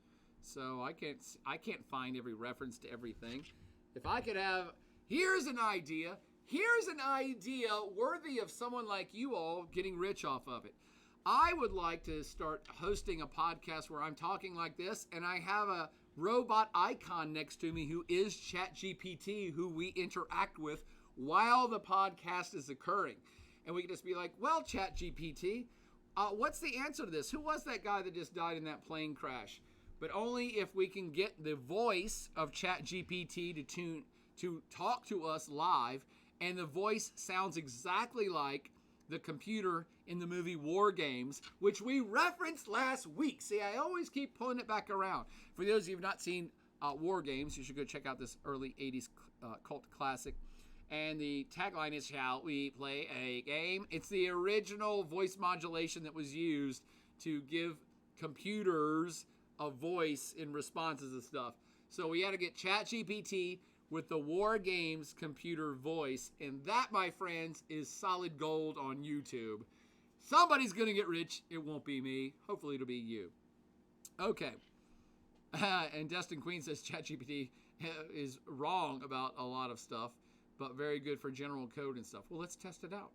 so I can't find every reference to everything. If I could have, here's an idea worthy of someone like you all getting rich off of it. I would like to start hosting a podcast where I'm talking like this, and I have a robot icon next to me who is ChatGPT, who we interact with while the podcast is occurring. And we can just be like, well, ChatGPT, what's the answer to this? Who was that guy that just died in that plane crash? But only if we can get the voice of ChatGPT to talk to us live, and the voice sounds exactly like the computer in the movie War Games, which we referenced last week. See, I always keep pulling it back around. For those of you who have not seen War Games, you should go check out this early 80s cult classic. And the tagline is, shall we play a game? It's the original voice modulation that was used to give computers a voice in responses and stuff. So we had to get ChatGPT with the War Games computer voice. And that, my friends, is solid gold on YouTube. Somebody's going to get rich. It won't be me. Hopefully it'll be you. Okay. And Destin Queen says ChatGPT is wrong about a lot of stuff, but very good for general code and stuff. Well, let's test it out.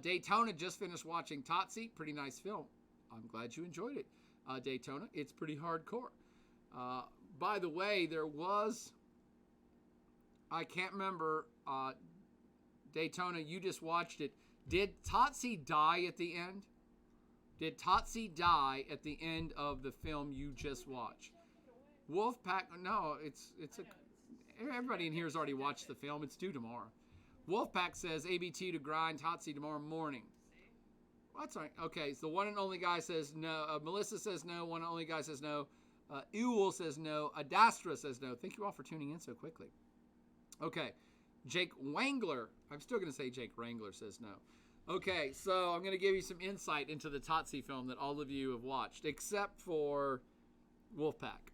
Daytona just finished watching Tootsie. Pretty nice film. I'm glad you enjoyed it. Daytona, it's pretty hardcore. By the way, there was, I can't remember, Daytona, you just watched it. Did Tootsie die at the end? Did Tootsie die at the end of the film you just watched? Wolfpack, no, everybody in here has already watched the film. It's due tomorrow. Wolfpack says ABT to grind Tootsie tomorrow morning. Well, that's right. Okay, so the one and only guy says no. Melissa says no. One and only guy says no. Ewell says no. Adastra says no. Thank you all for tuning in so quickly. Okay, Jake Wangler. I'm still going to say Jake Wrangler says no. Okay, so I'm going to give you some insight into the Tootsie film that all of you have watched, except for Wolfpack.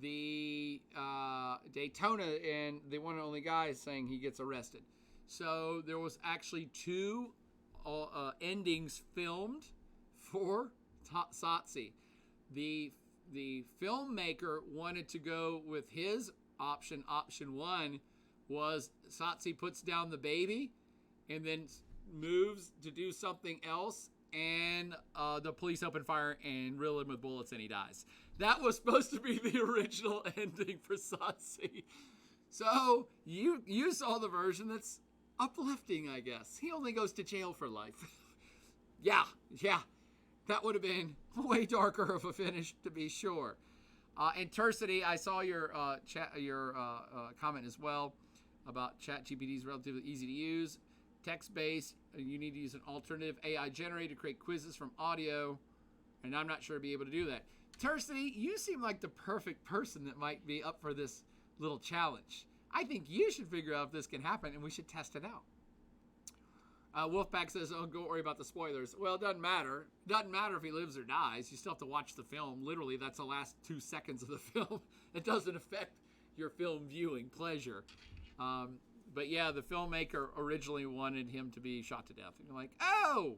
The Daytona and the one and only guy is saying he gets arrested. So there was actually two endings filmed for Tootsie. The filmmaker wanted to go with his option. Option one was Tootsie puts down the baby and then moves to do something else, and the police open fire and rill him with bullets and he dies. That was supposed to be the original ending for Tootsie. So you saw the version that's uplifting, I guess. He only goes to jail for life. yeah. That would have been way darker of a finish, to be sure. And Tercity, I saw your comment as well about ChatGPT is relatively easy to use. Text-based, you need to use an alternative AI generator to create quizzes from audio, and I'm not sure to be able to do that. Tercity, you seem like the perfect person that might be up for this little challenge. I think you should figure out if this can happen, and we should test it out. Wolfpack says, oh, don't worry about the spoilers. Well, it doesn't matter. It doesn't matter if he lives or dies. You still have to watch the film. Literally, that's the last 2 seconds of the film. It doesn't affect your film viewing pleasure. But yeah, the filmmaker originally wanted him to be shot to death. And you're like, oh,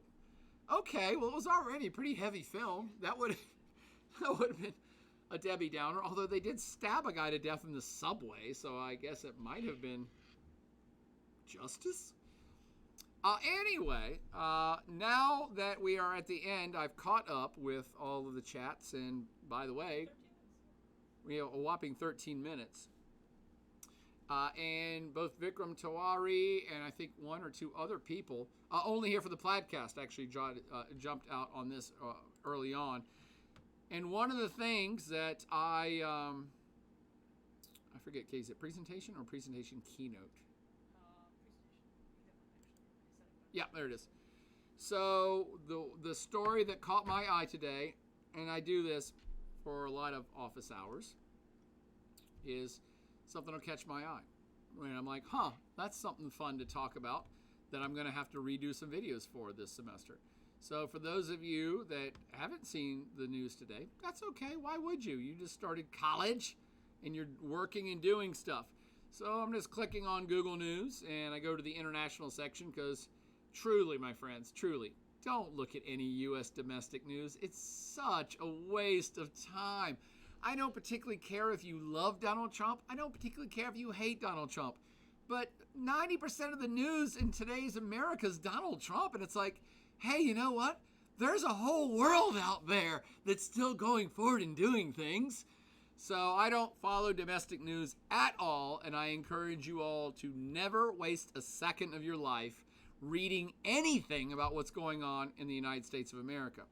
okay. Well, it was already a pretty heavy film. That would have been a Debbie Downer. Although they did stab a guy to death in the subway, so I guess it might have been justice. Anyway, now that we are at the end, I've caught up with all of the chats. And by the way, we have a whopping 13 minutes. And both Vikram Tawari and I think one or two other people, only here for the podcast, actually jumped out on this early on. And one of the things that I forget, is it presentation or presentation keynote? Yeah, there it is. So the story that caught my eye today, and I do this for a lot of office hours, is something will catch my eye. And I'm like, that's something fun to talk about that I'm going to have to redo some videos for this semester. So for those of you that haven't seen the news today, that's okay. Why would you? You just started college and you're working and doing stuff. So I'm just clicking on Google News and I go to the international section because truly, my friends, truly, don't look at any U.S. domestic news. It's such a waste of time. I don't particularly care if you love Donald Trump. I don't particularly care if you hate Donald Trump. But 90% of the news in today's America is Donald Trump. And it's like, hey, you know what? There's a whole world out there that's still going forward and doing things. So I don't follow domestic news at all. And I encourage you all to never waste a second of your life reading anything about what's going on in the United States of America.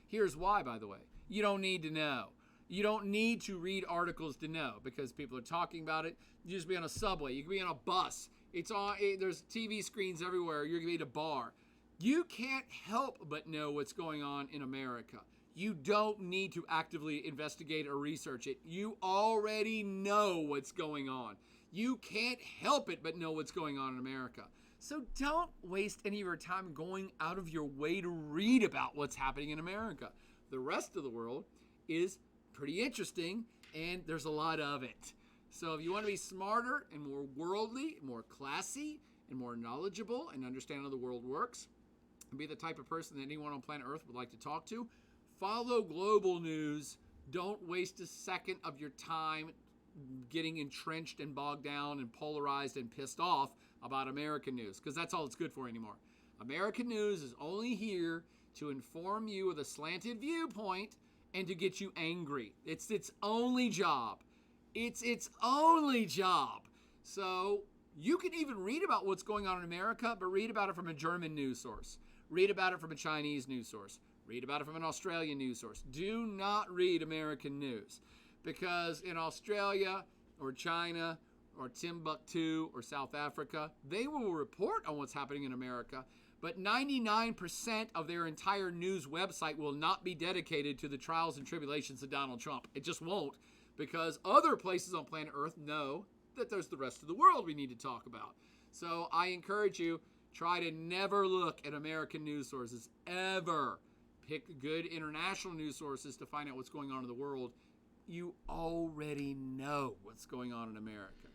Here's why, by the way. You don't need to know. You don't need to read articles to know because people are talking about it. You just be on a subway. You can be on a bus. There's TV screens everywhere. You're going to be at a bar. You can't help but know what's going on in America. You don't need to actively investigate or research it. You already know what's going on. You can't help it but know what's going on in America. So don't waste any of your time going out of your way to read about what's happening in America. The rest of the world is pretty interesting, and there's a lot of it. So if you want to be smarter and more worldly, more classy, and more knowledgeable and understand how the world works, and be the type of person that anyone on planet Earth would like to talk to, follow global news. Don't waste a second of your time getting entrenched and bogged down and polarized and pissed off about American news, because that's all it's good for anymore. American news is only here to inform you with a slanted viewpoint and to get you angry. It's its only job. It's its only job. So you can even read about what's going on in America, but read about it from a German news source. Read about it from a Chinese news source. Read about it from an Australian news source. Do not read American news, because in Australia or China or Timbuktu or South Africa, they will report on what's happening in America, but 99% of their entire news website will not be dedicated to the trials and tribulations of Donald Trump. It just won't, because other places on planet Earth know that there's the rest of the world we need to talk about. So I encourage you, try to never look at American news sources, ever. Pick good international news sources to find out what's going on in the world. You already know what's going on in America.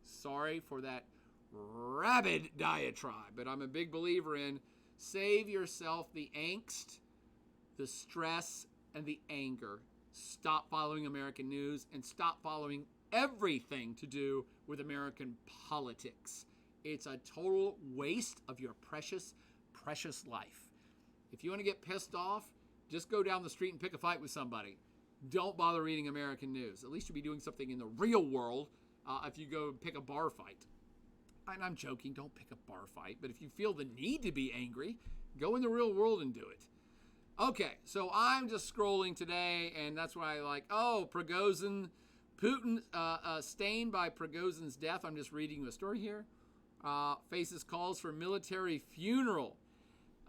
Sorry for that rabid diatribe, but I'm a big believer in save yourself the angst, the stress, and the anger. Stop following American news and stop following everything to do with American politics. It's a total waste of your precious, precious life. If you want to get pissed off, just go down the street and pick a fight with somebody. Don't bother reading American news. At least you'll be doing something in the real world if you go pick a bar fight. And I'm joking, don't pick a bar fight, but if you feel the need to be angry, go in the real world and do it. Okay, so I'm just scrolling today, and that's why I like, Prigozhin, Putin, stained by Prigozhin's death. I'm just reading a story here. Faces calls for military funeral.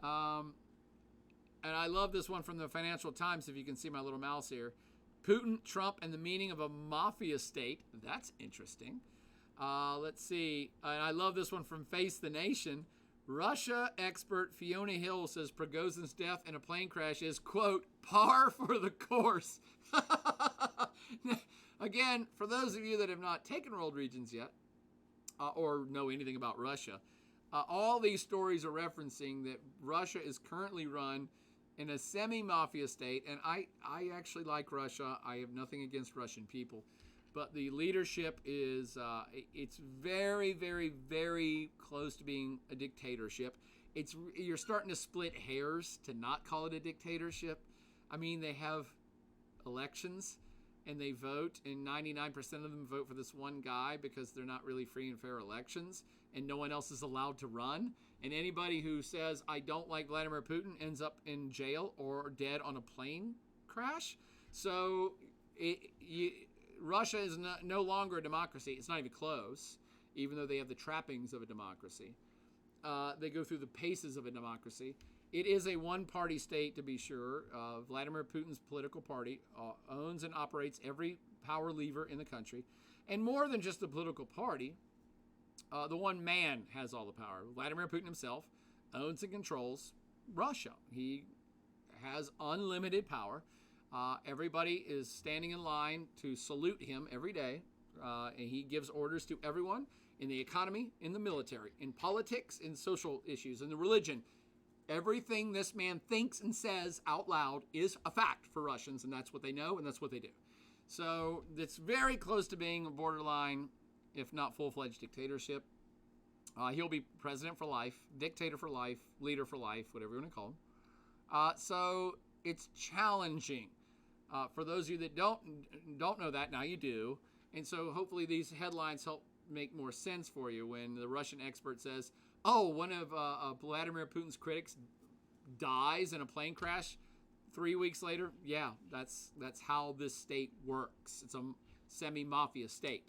And I love this one from the Financial Times, if you can see my little mouse here. Putin, Trump, and the meaning of a mafia state. That's interesting. Let's see. And I love this one from Face the Nation. Russia expert Fiona Hill says Prigozhin's death in a plane crash is, quote, par for the course. Again, for those of you that have not taken World Regions yet, or know anything about Russia, all these stories are referencing that Russia is currently run in a semi-mafia state, and I actually like Russia. I have nothing against Russian people, but the leadership is, it's very, very, very close to being a dictatorship. You're starting to split hairs to not call it a dictatorship. I mean, they have elections, and they vote, and 99% of them vote for this one guy because they're not really free and fair elections, and no one else is allowed to run. And anybody who says, I don't like Vladimir Putin, ends up in jail or dead on a plane crash. So Russia is no longer a democracy. It's not even close, even though they have the trappings of a democracy. They go through the paces of a democracy. It is a one-party state, to be sure. Vladimir Putin's political party owns and operates every power lever in the country. And more than just the political party, the one man has all the power. Vladimir Putin himself owns and controls Russia. He has unlimited power. Everybody is standing in line to salute him every day. And he gives orders to everyone in the economy, in the military, in politics, in social issues, in the religion. Everything this man thinks and says out loud is a fact for Russians, and that's what they know, and that's what they do. So it's very close to being a borderline, if not full-fledged dictatorship. He'll be president for life, dictator for life, leader for life, whatever you want to call him. So it's challenging. For those of you that don't know that, now you do. And so hopefully these headlines help make more sense for you when the Russian expert says, one of Vladimir Putin's critics dies in a plane crash 3 weeks later. Yeah, that's how this state works. It's a semi-mafia state.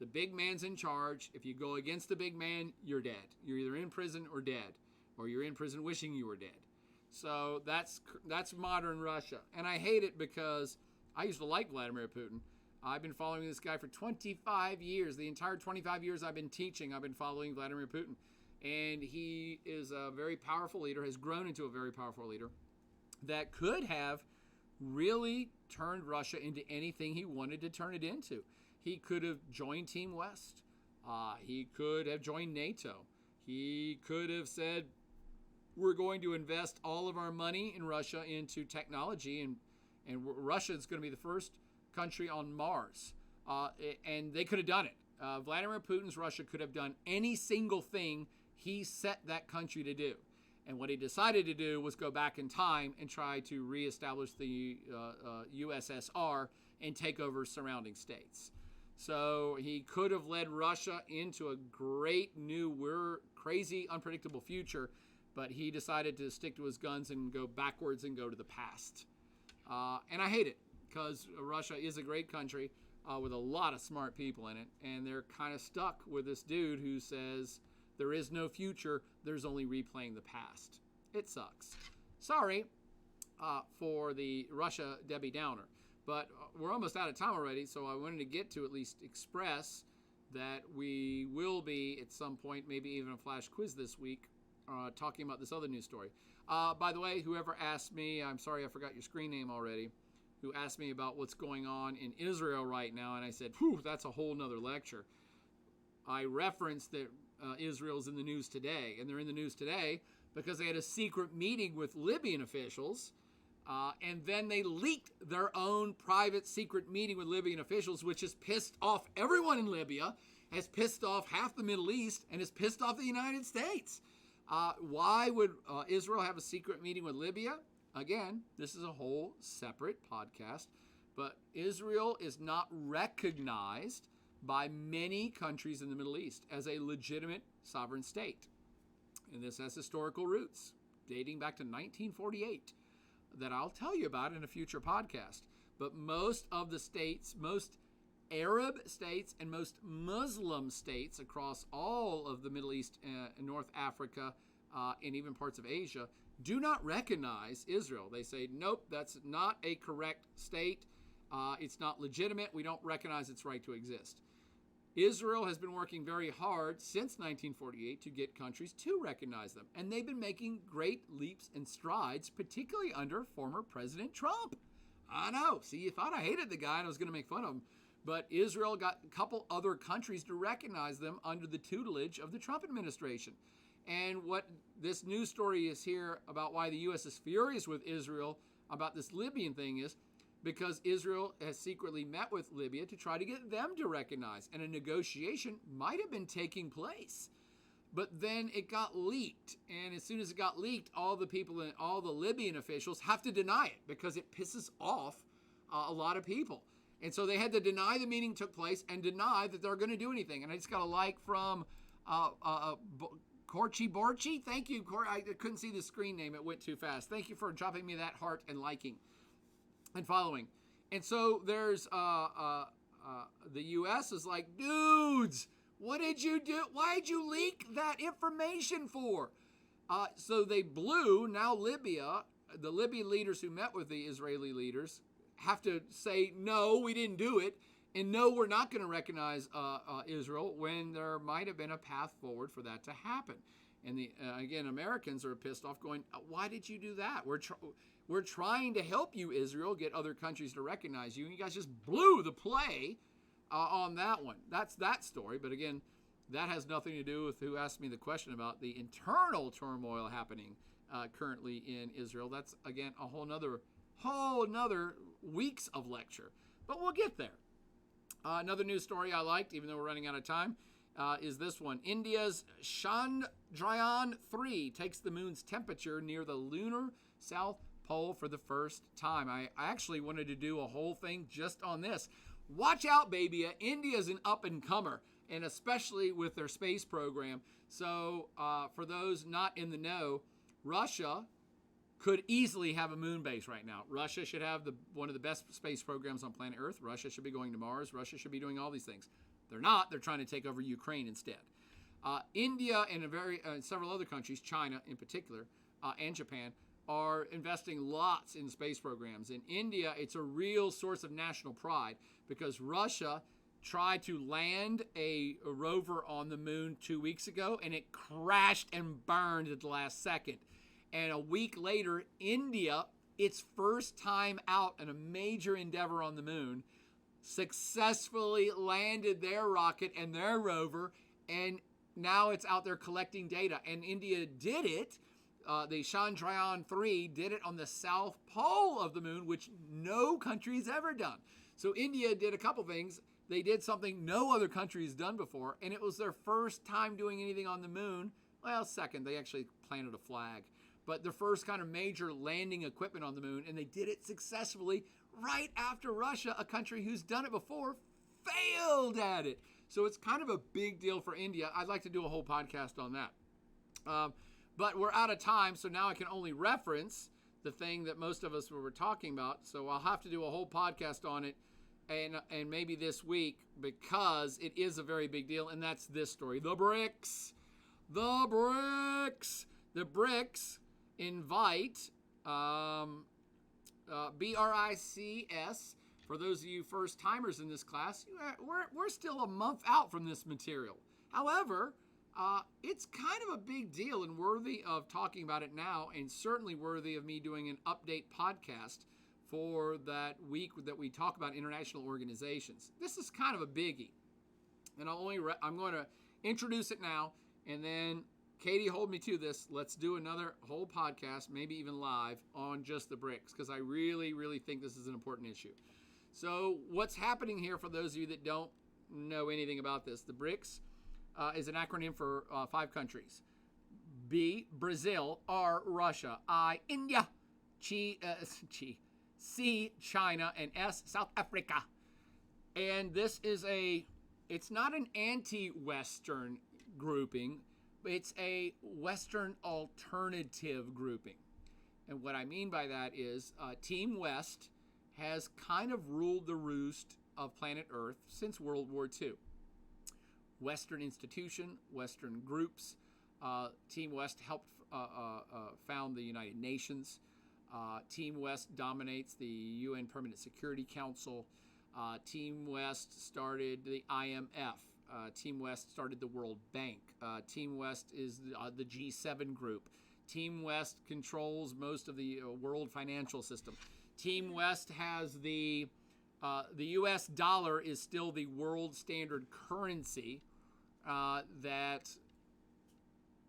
The big man's in charge. If you go against the big man, you're dead. You're either in prison or dead, or you're in prison wishing you were dead. So that's modern Russia. And I hate it because I used to like Vladimir Putin. I've been following this guy for 25 years. The entire 25 years I've been teaching, I've been following Vladimir Putin. And he is a very powerful leader, has grown into a very powerful leader that could have really turned Russia into anything he wanted to turn it into. He could have joined Team West. He could have joined NATO. He could have said, we're going to invest all of our money in Russia into technology, and Russia is going to be the first country on Mars. And they could have done it. Vladimir Putin's Russia could have done any single thing he set that country to do. And what he decided to do was go back in time and try to reestablish the USSR and take over surrounding states. So he could have led Russia into a great new, crazy, unpredictable future, but he decided to stick to his guns and go backwards and go to the past. And I hate it, because Russia is a great country with a lot of smart people in it, and they're kind of stuck with this dude who says there is no future, there's only replaying the past. It sucks. Sorry for the Russia Debbie Downer, but we're almost out of time already, so I wanted to get to at least express that we will be at some point, maybe even a flash quiz this week, talking about this other news story. By the way, whoever asked me, I'm sorry I forgot your screen name already, who asked me about what's going on in Israel right now, and I said, whew, that's a whole nother lecture. I referenced that Israel's in the news today, and they're in the news today because they had a secret meeting with Libyan officials, and then they leaked their own private secret meeting with Libyan officials, which has pissed off everyone in Libya, has pissed off half the Middle East, and has pissed off the United States. Why would Israel have a secret meeting with Libya? Again, this is a whole separate podcast, but Israel is not recognized by many countries in the Middle East as a legitimate sovereign state. And this has historical roots dating back to 1948 that I'll tell you about in a future podcast. But most of the states, most Arab states and most Muslim states across all of the Middle East, North Africa, and even parts of Asia do not recognize Israel. They say, nope, that's not a correct state. It's not legitimate. We don't recognize its right to exist. Israel has been working very hard since 1948 to get countries to recognize them. And they've been making great leaps and strides, particularly under former President Trump. I know. See, you thought I hated the guy and I was going to make fun of him. But Israel got a couple other countries to recognize them under the tutelage of the Trump administration. And what this news story is here about why the U.S. is furious with Israel about this Libyan thing is because Israel has secretly met with Libya to try to get them to recognize. And a negotiation might have been taking place. But then it got leaked. And as soon as it got leaked, all the people and all the Libyan officials have to deny it because it pisses off a lot of people. And so they had to deny the meeting took place and deny that they're going to do anything. And I just got a like from Corchi Borchi. Thank you, Cor. I couldn't see the screen name. It went too fast. Thank you for dropping me that heart and liking and following. And so there's the U.S. is like, dudes, what did you do? Why did you leak that information for? So they blew. Now Libya, the Libyan leaders who met with the Israeli leaders have to say, no, we didn't do it. And no, we're not going to recognize Israel when there might have been a path forward for that to happen. And again, Americans are pissed off going, why did you do that? We're trying to help you, Israel, get other countries to recognize you. And you guys just blew the play on that one. That's that story. But again, that has nothing to do with who asked me the question about the internal turmoil happening currently in Israel. That's, again, a whole nother weeks of lecture. But we'll get there. Another news story I liked, even though we're running out of time, is this one. India's Chandrayaan-3 takes the moon's temperature near the lunar South Pole for the first time. I actually wanted to do a whole thing just on this. Watch out, baby. India's an up-and-comer, and especially with their space program. So for those not in the know, Russia could easily have a moon base right now. Russia should have one of the best space programs on planet Earth. Russia should be going to Mars. Russia should be doing all these things. They're not. They're trying to take over Ukraine instead. India and several other countries, China in particular, and Japan, are investing lots in space programs. In India, it's a real source of national pride because Russia tried to land a rover on the moon 2 weeks ago, and it crashed and burned at the last second. And a week later, India, its first time out in a major endeavor on the moon, successfully landed their rocket and their rover, and now it's out there collecting data. And India did it. The Chandrayaan-3 did it on the south pole of the moon, which no country's ever done. So India did a couple things. They did something no other country has done before, and it was their first time doing anything on the moon. Well, second, they actually planted a flag. But their first kind of major landing equipment on the moon, and they did it successfully right after Russia, a country who's done it before, failed at it. So it's kind of a big deal for India. I'd like to do a whole podcast on that. But we're out of time, so now I can only reference the thing that most of us were talking about. So I'll have to do a whole podcast on it, and maybe this week, because it is a very big deal, and that's this story. The BRICS. The BRICS. The BRICS invite BRICS. For those of you first timers in this class, we're still a month out from this material. However, it's kind of a big deal and worthy of talking about it now, and certainly worthy of me doing an update podcast for that week that we talk about international organizations. This is kind of a biggie, and I'm going to introduce it now, and then Katie, hold me to this. Let's do another whole podcast, maybe even live, on just the BRICS, because I really, really think this is an important issue. So what's happening here, for those of you that don't know anything about this, the BRICS is an acronym for 5 countries. B, Brazil. R, Russia. I, India. C, China. And S, South Africa. And this is it's not an anti-Western grouping. It's a Western alternative grouping. And what I mean by that is Team West has kind of ruled the roost of planet Earth since World War II. Western institution, Western groups. Team West helped found the United Nations. Team West dominates the UN Permanent Security Council. Team West started the IMF. Team West started the World Bank. Team West is the G7 group. Team West controls most of the world financial system. Team West has the U.S. dollar is still the world standard currency that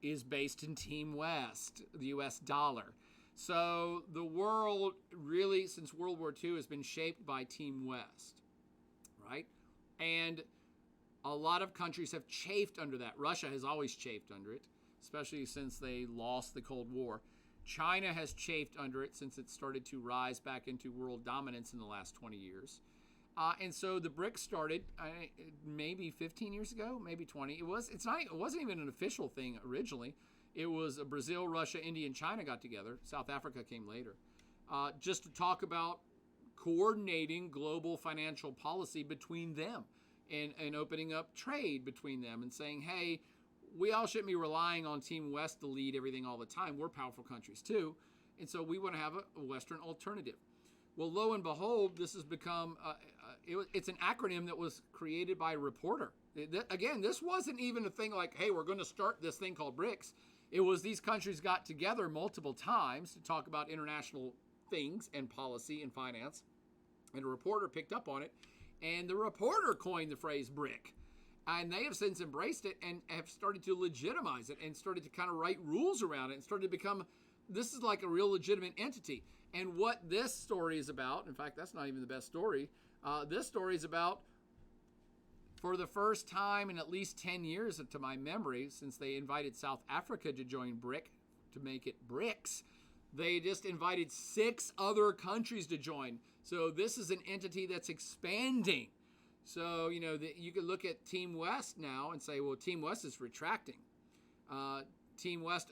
is based in Team West, the U.S. dollar. So the world really, since World War II, has been shaped by Team West, right? And a lot of countries have chafed under that. Russia has always chafed under it, especially since they lost the Cold War. China has chafed under it since it started to rise back into world dominance in the last 20 years. And so the BRICS started maybe 15 years ago, maybe 20. It wasn't even an official thing originally. It was Brazil, Russia, India, and China got together. South Africa came later. Just to talk about coordinating global financial policy between them and opening up trade between them and saying, hey, we all shouldn't be relying on Team West to lead everything all the time. We're powerful countries too. And so we want to have a Western alternative. Well, lo and behold, this has become, it's an acronym that was created by a reporter. Again, this wasn't even a thing like, hey, we're going to start this thing called BRICS. It was these countries got together multiple times to talk about international things and policy and finance. And a reporter picked up on it. And the reporter coined the phrase BRIC. And they have since embraced it and have started to legitimize it and started to kind of write rules around it and started to become, this is like a real legitimate entity. And what this story is about, in fact, that's not even the best story. This story is about, for the first time in at least 10 years, to my memory, since they invited South Africa to join BRIC, to make it BRICS, they just invited 6 other countries to join. So this is an entity that's expanding. So, you could look at Team West now and say, well, Team West is retracting. Team West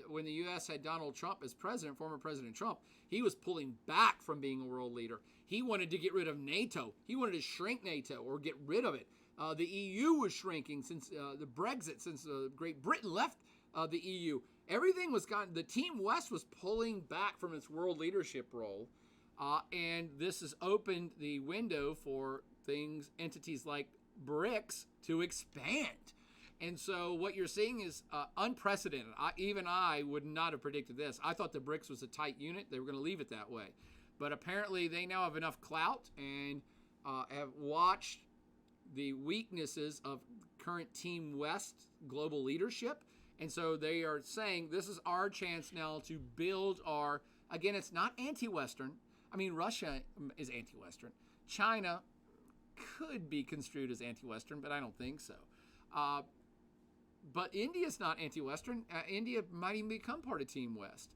when the U.S. had Donald Trump as president, former President Trump, he was pulling back from being a world leader. He wanted to get rid of NATO. He wanted to shrink NATO or get rid of it. The EU was shrinking since the Brexit, since Great Britain left the EU. Everything was gone. The Team West was pulling back from its world leadership role. And this has opened the window for entities like BRICS to expand. And so what you're seeing is unprecedented. Even I would not have predicted this. I thought the BRICS was a tight unit. They were going to leave it that way. But apparently they now have enough clout and have watched the weaknesses of current Team West global leadership. And so they are saying this is our chance now to build our, again, it's not anti-Western. I mean, Russia is anti-Western. China could be construed as anti-Western, but I don't think so. But India's not anti-Western. India might even become part of Team West.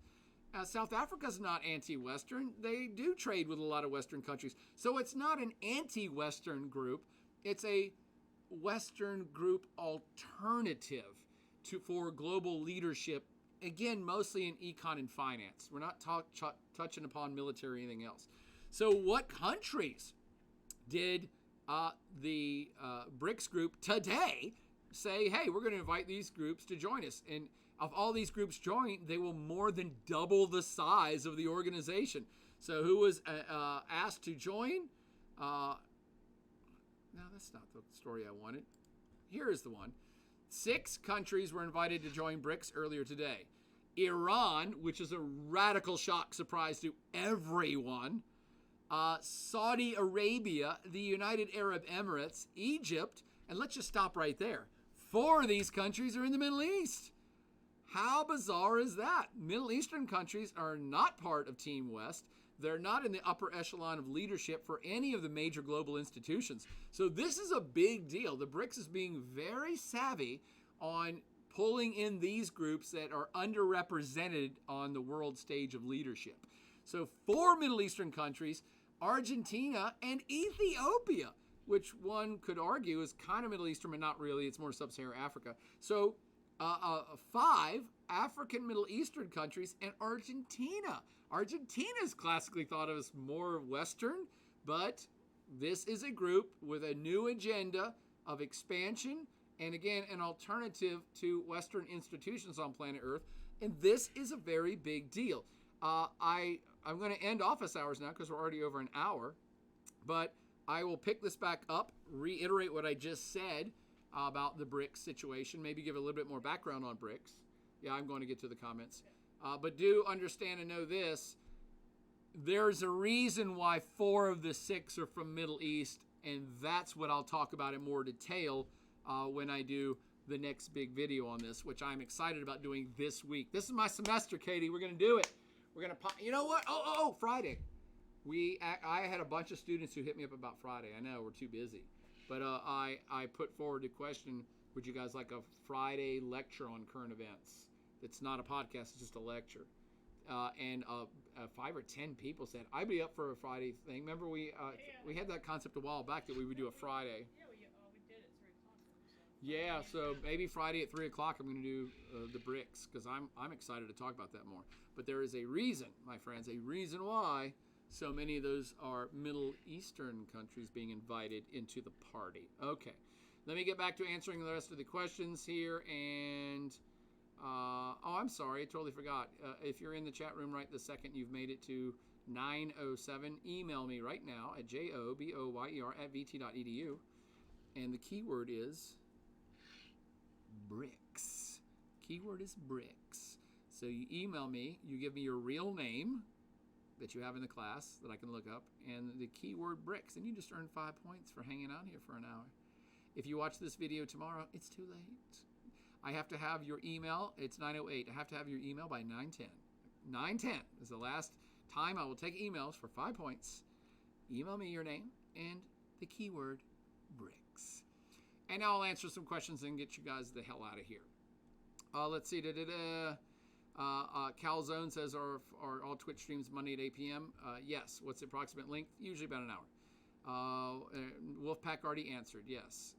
South Africa's not anti-Western. They do trade with a lot of Western countries. So it's not an anti-Western group. It's a Western group alternative for global leadership. Again, mostly in econ and finance. We're not touching upon military or anything else. So what countries did the BRICS group today say, hey, we're going to invite these groups to join us? And of all these groups join, they will more than double the size of the organization. So who was asked to join? No, that's not the story I wanted. Here is the one. 6 countries were invited to join BRICS earlier today. Iran, which is a radical shock surprise to everyone. Saudi Arabia, the United Arab Emirates, Egypt, and let's just stop right there. 4 of these countries are in the Middle East. How bizarre is that? Middle Eastern countries are not part of Team West. They're not in the upper echelon of leadership for any of the major global institutions. So this is a big deal. The BRICS is being very savvy on pulling in these groups that are underrepresented on the world stage of leadership. So 4 Middle Eastern countries, Argentina and Ethiopia, which one could argue is kind of Middle Eastern, but not really. It's more sub-Saharan Africa. So 5 African Middle Eastern countries and Argentina. Argentina is classically thought of as more Western, but this is a group with a new agenda of expansion and, again, an alternative to Western institutions on planet Earth. And this is a very big deal. I'm going to end office hours now because we're already over an hour, but I will pick this back up, reiterate what I just said about the BRICS situation, maybe give a little bit more background on BRICS. Yeah, I'm going to get to the comments. But do understand and know this. There's a reason why 4 of the 6 are from Middle East, and that's what I'll talk about in more detail when I do the next big video on this, which I'm excited about doing this week. This is my semester, Katie. We're going to do it. We're going to, you know what? Friday. I had a bunch of students who hit me up about Friday. I know we're too busy. But I put forward the question, would you guys like a Friday lecture on current events? It's not a podcast, it's just a lecture. And 5 or 10 people said, I'd be up for a Friday thing. Remember we had that concept a while back that we would do a Friday. Yeah, we did it at 3 o'clock. Yeah, so maybe Friday at 3 o'clock I'm going to do the BRICS because I'm excited to talk about that more. But there is a reason, my friends, a reason why so many of those are Middle Eastern countries being invited into the party. Okay, let me get back to answering the rest of the questions here. And, I'm sorry, I totally forgot. If you're in the chat room right this second, you've made it to 9:07. Email me right now at joboyer@vt.edu. And the keyword is BRICS. Keyword is BRICS. So you email me, you give me your real name that you have in the class that I can look up, and the keyword BRICS, and you just earn 5 points for hanging out here for an hour. If you watch this video tomorrow, it's too late. I have to have your email. It's 9:08. I have to have your email by 9:10. 9:10 is the last time I will take emails for 5 points. Email me your name and the keyword BRICS. And now I'll answer some questions and get you guys the hell out of here. Let's see. Calzone says, are all Twitch streams Monday at 8 p.m.? Yes. What's the approximate length? Usually about an hour. Wolfpack already answered. Yes.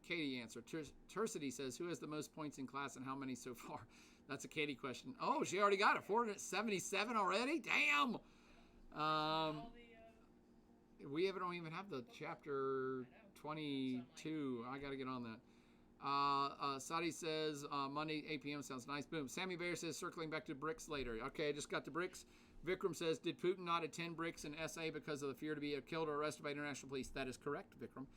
Katie answered. Tercity says, who has the most points in class and how many so far? That's a Katie question. Oh, she already got it. 477 already? Damn. We don't even have the chapter 22. I got to get on that. Sadi says, Monday, 8 p.m. sounds nice. Boom. Sammy Bear says, circling back to BRICS later. Okay, I just got to BRICS. Vikram says, did Putin not attend BRICS in SA because of the fear to be killed or arrested by international police? That is correct, Vikram.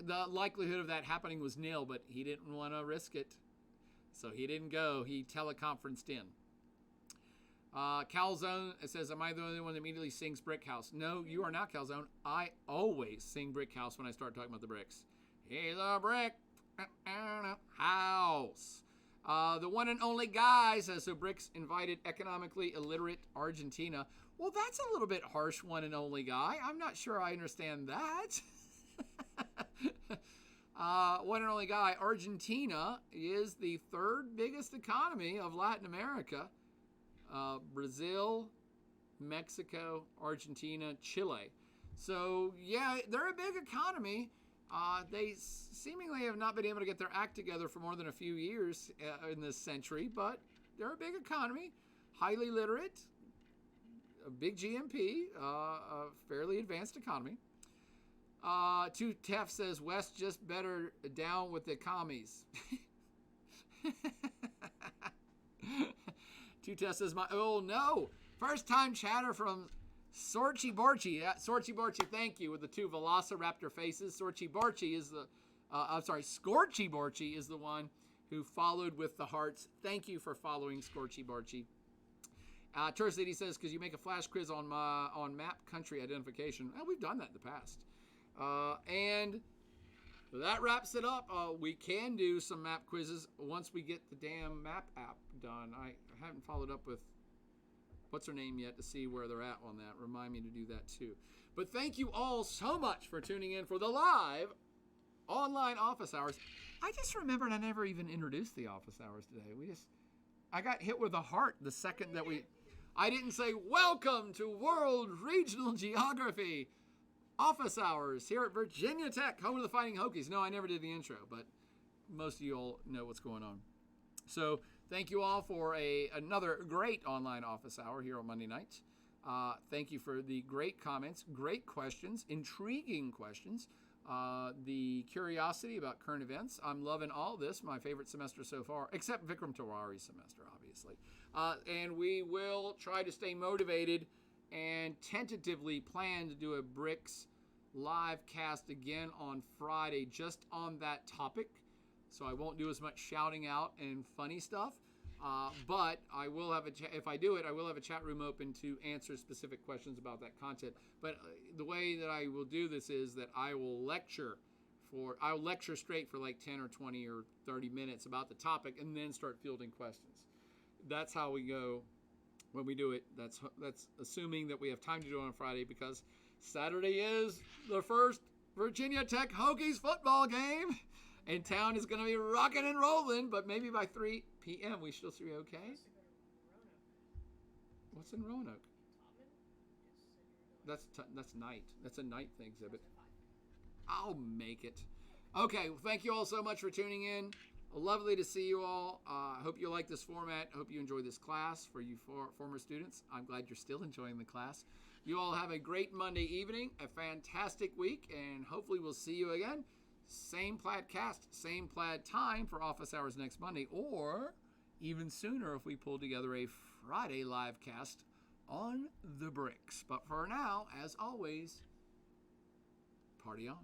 The likelihood of that happening was nil, but he didn't want to risk it. So he didn't go. He teleconferenced in. Calzone says, am I the only one that immediately sings Brick House? No, you are not, Calzone. I always sing Brick House when I start talking about the bricks. He's a brick House. The one and only guy says, so BRICS invited economically illiterate Argentina. Well, that's a little bit harsh, one and only guy. I'm not sure I understand that. One and only guy, Argentina is the third biggest economy of Latin America. Brazil, Mexico, Argentina, Chile. So, yeah, they're a big economy. They seemingly have not been able to get their act together for more than a few years in this century, but they're a big economy, highly literate, a big GMP, a fairly advanced economy. Two Tef says, West just better down with the commies. Two Tef says, oh no, first time chatter from Sorchi Borchi. Sorchi Borchi, thank you, with the two Velociraptor faces. Sorchi Borchi is the, Scorchy Borchi is the one who followed with the hearts. Thank you for following Scorchy Borchi. Tourist Lady says, because you make a flash quiz on map country identification. Well, we've done that in the past. And that wraps it up. We can do some map quizzes once we get the damn map app done. I haven't followed up with what's her name yet to see where they're at on that. Remind me to do that too. But thank you all so much for tuning in for the live online office hours. I just remembered I never even introduced the office hours today. I got hit with a heart the second that I didn't say, welcome to World Regional Geography office hours here at Virginia Tech, home of the Fighting Hokies. No, I never did the intro, but most of you all know what's going on. So thank you all for another great online office hour here on Monday nights. Thank you for the great comments, great questions, intriguing questions, the curiosity about current events. I'm loving all this, my favorite semester so far, except Vikram Tiwari's semester, obviously. And we will try to stay motivated and tentatively plan to do a BRICS live cast again on Friday just on that topic. So I won't do as much shouting out and funny stuff. But I will have if I do it, I will have a chat room open to answer specific questions about that content. But the way that I will do this is that I'll lecture straight for like 10 or 20 or 30 minutes about the topic and then start fielding questions. That's how we go when we do it. That's assuming that we have time to do it on Friday, because Saturday is the first Virginia Tech Hokies football game. And town is going to be rocking and rolling, but maybe by 3 p.m. we should still be okay. What's in Roanoke? That's night. That's a night thing exhibit. I'll make it. Okay, well, thank you all so much for tuning in. Lovely to see you all. I hope you like this format. I hope you enjoy this class. For you former students, I'm glad you're still enjoying the class. You all have a great Monday evening, a fantastic week, and hopefully we'll see you again. Same plaid cast, same plaid time for office hours next Monday, or even sooner if we pull together a Friday live cast on the BRICS. But for now, as always, party on.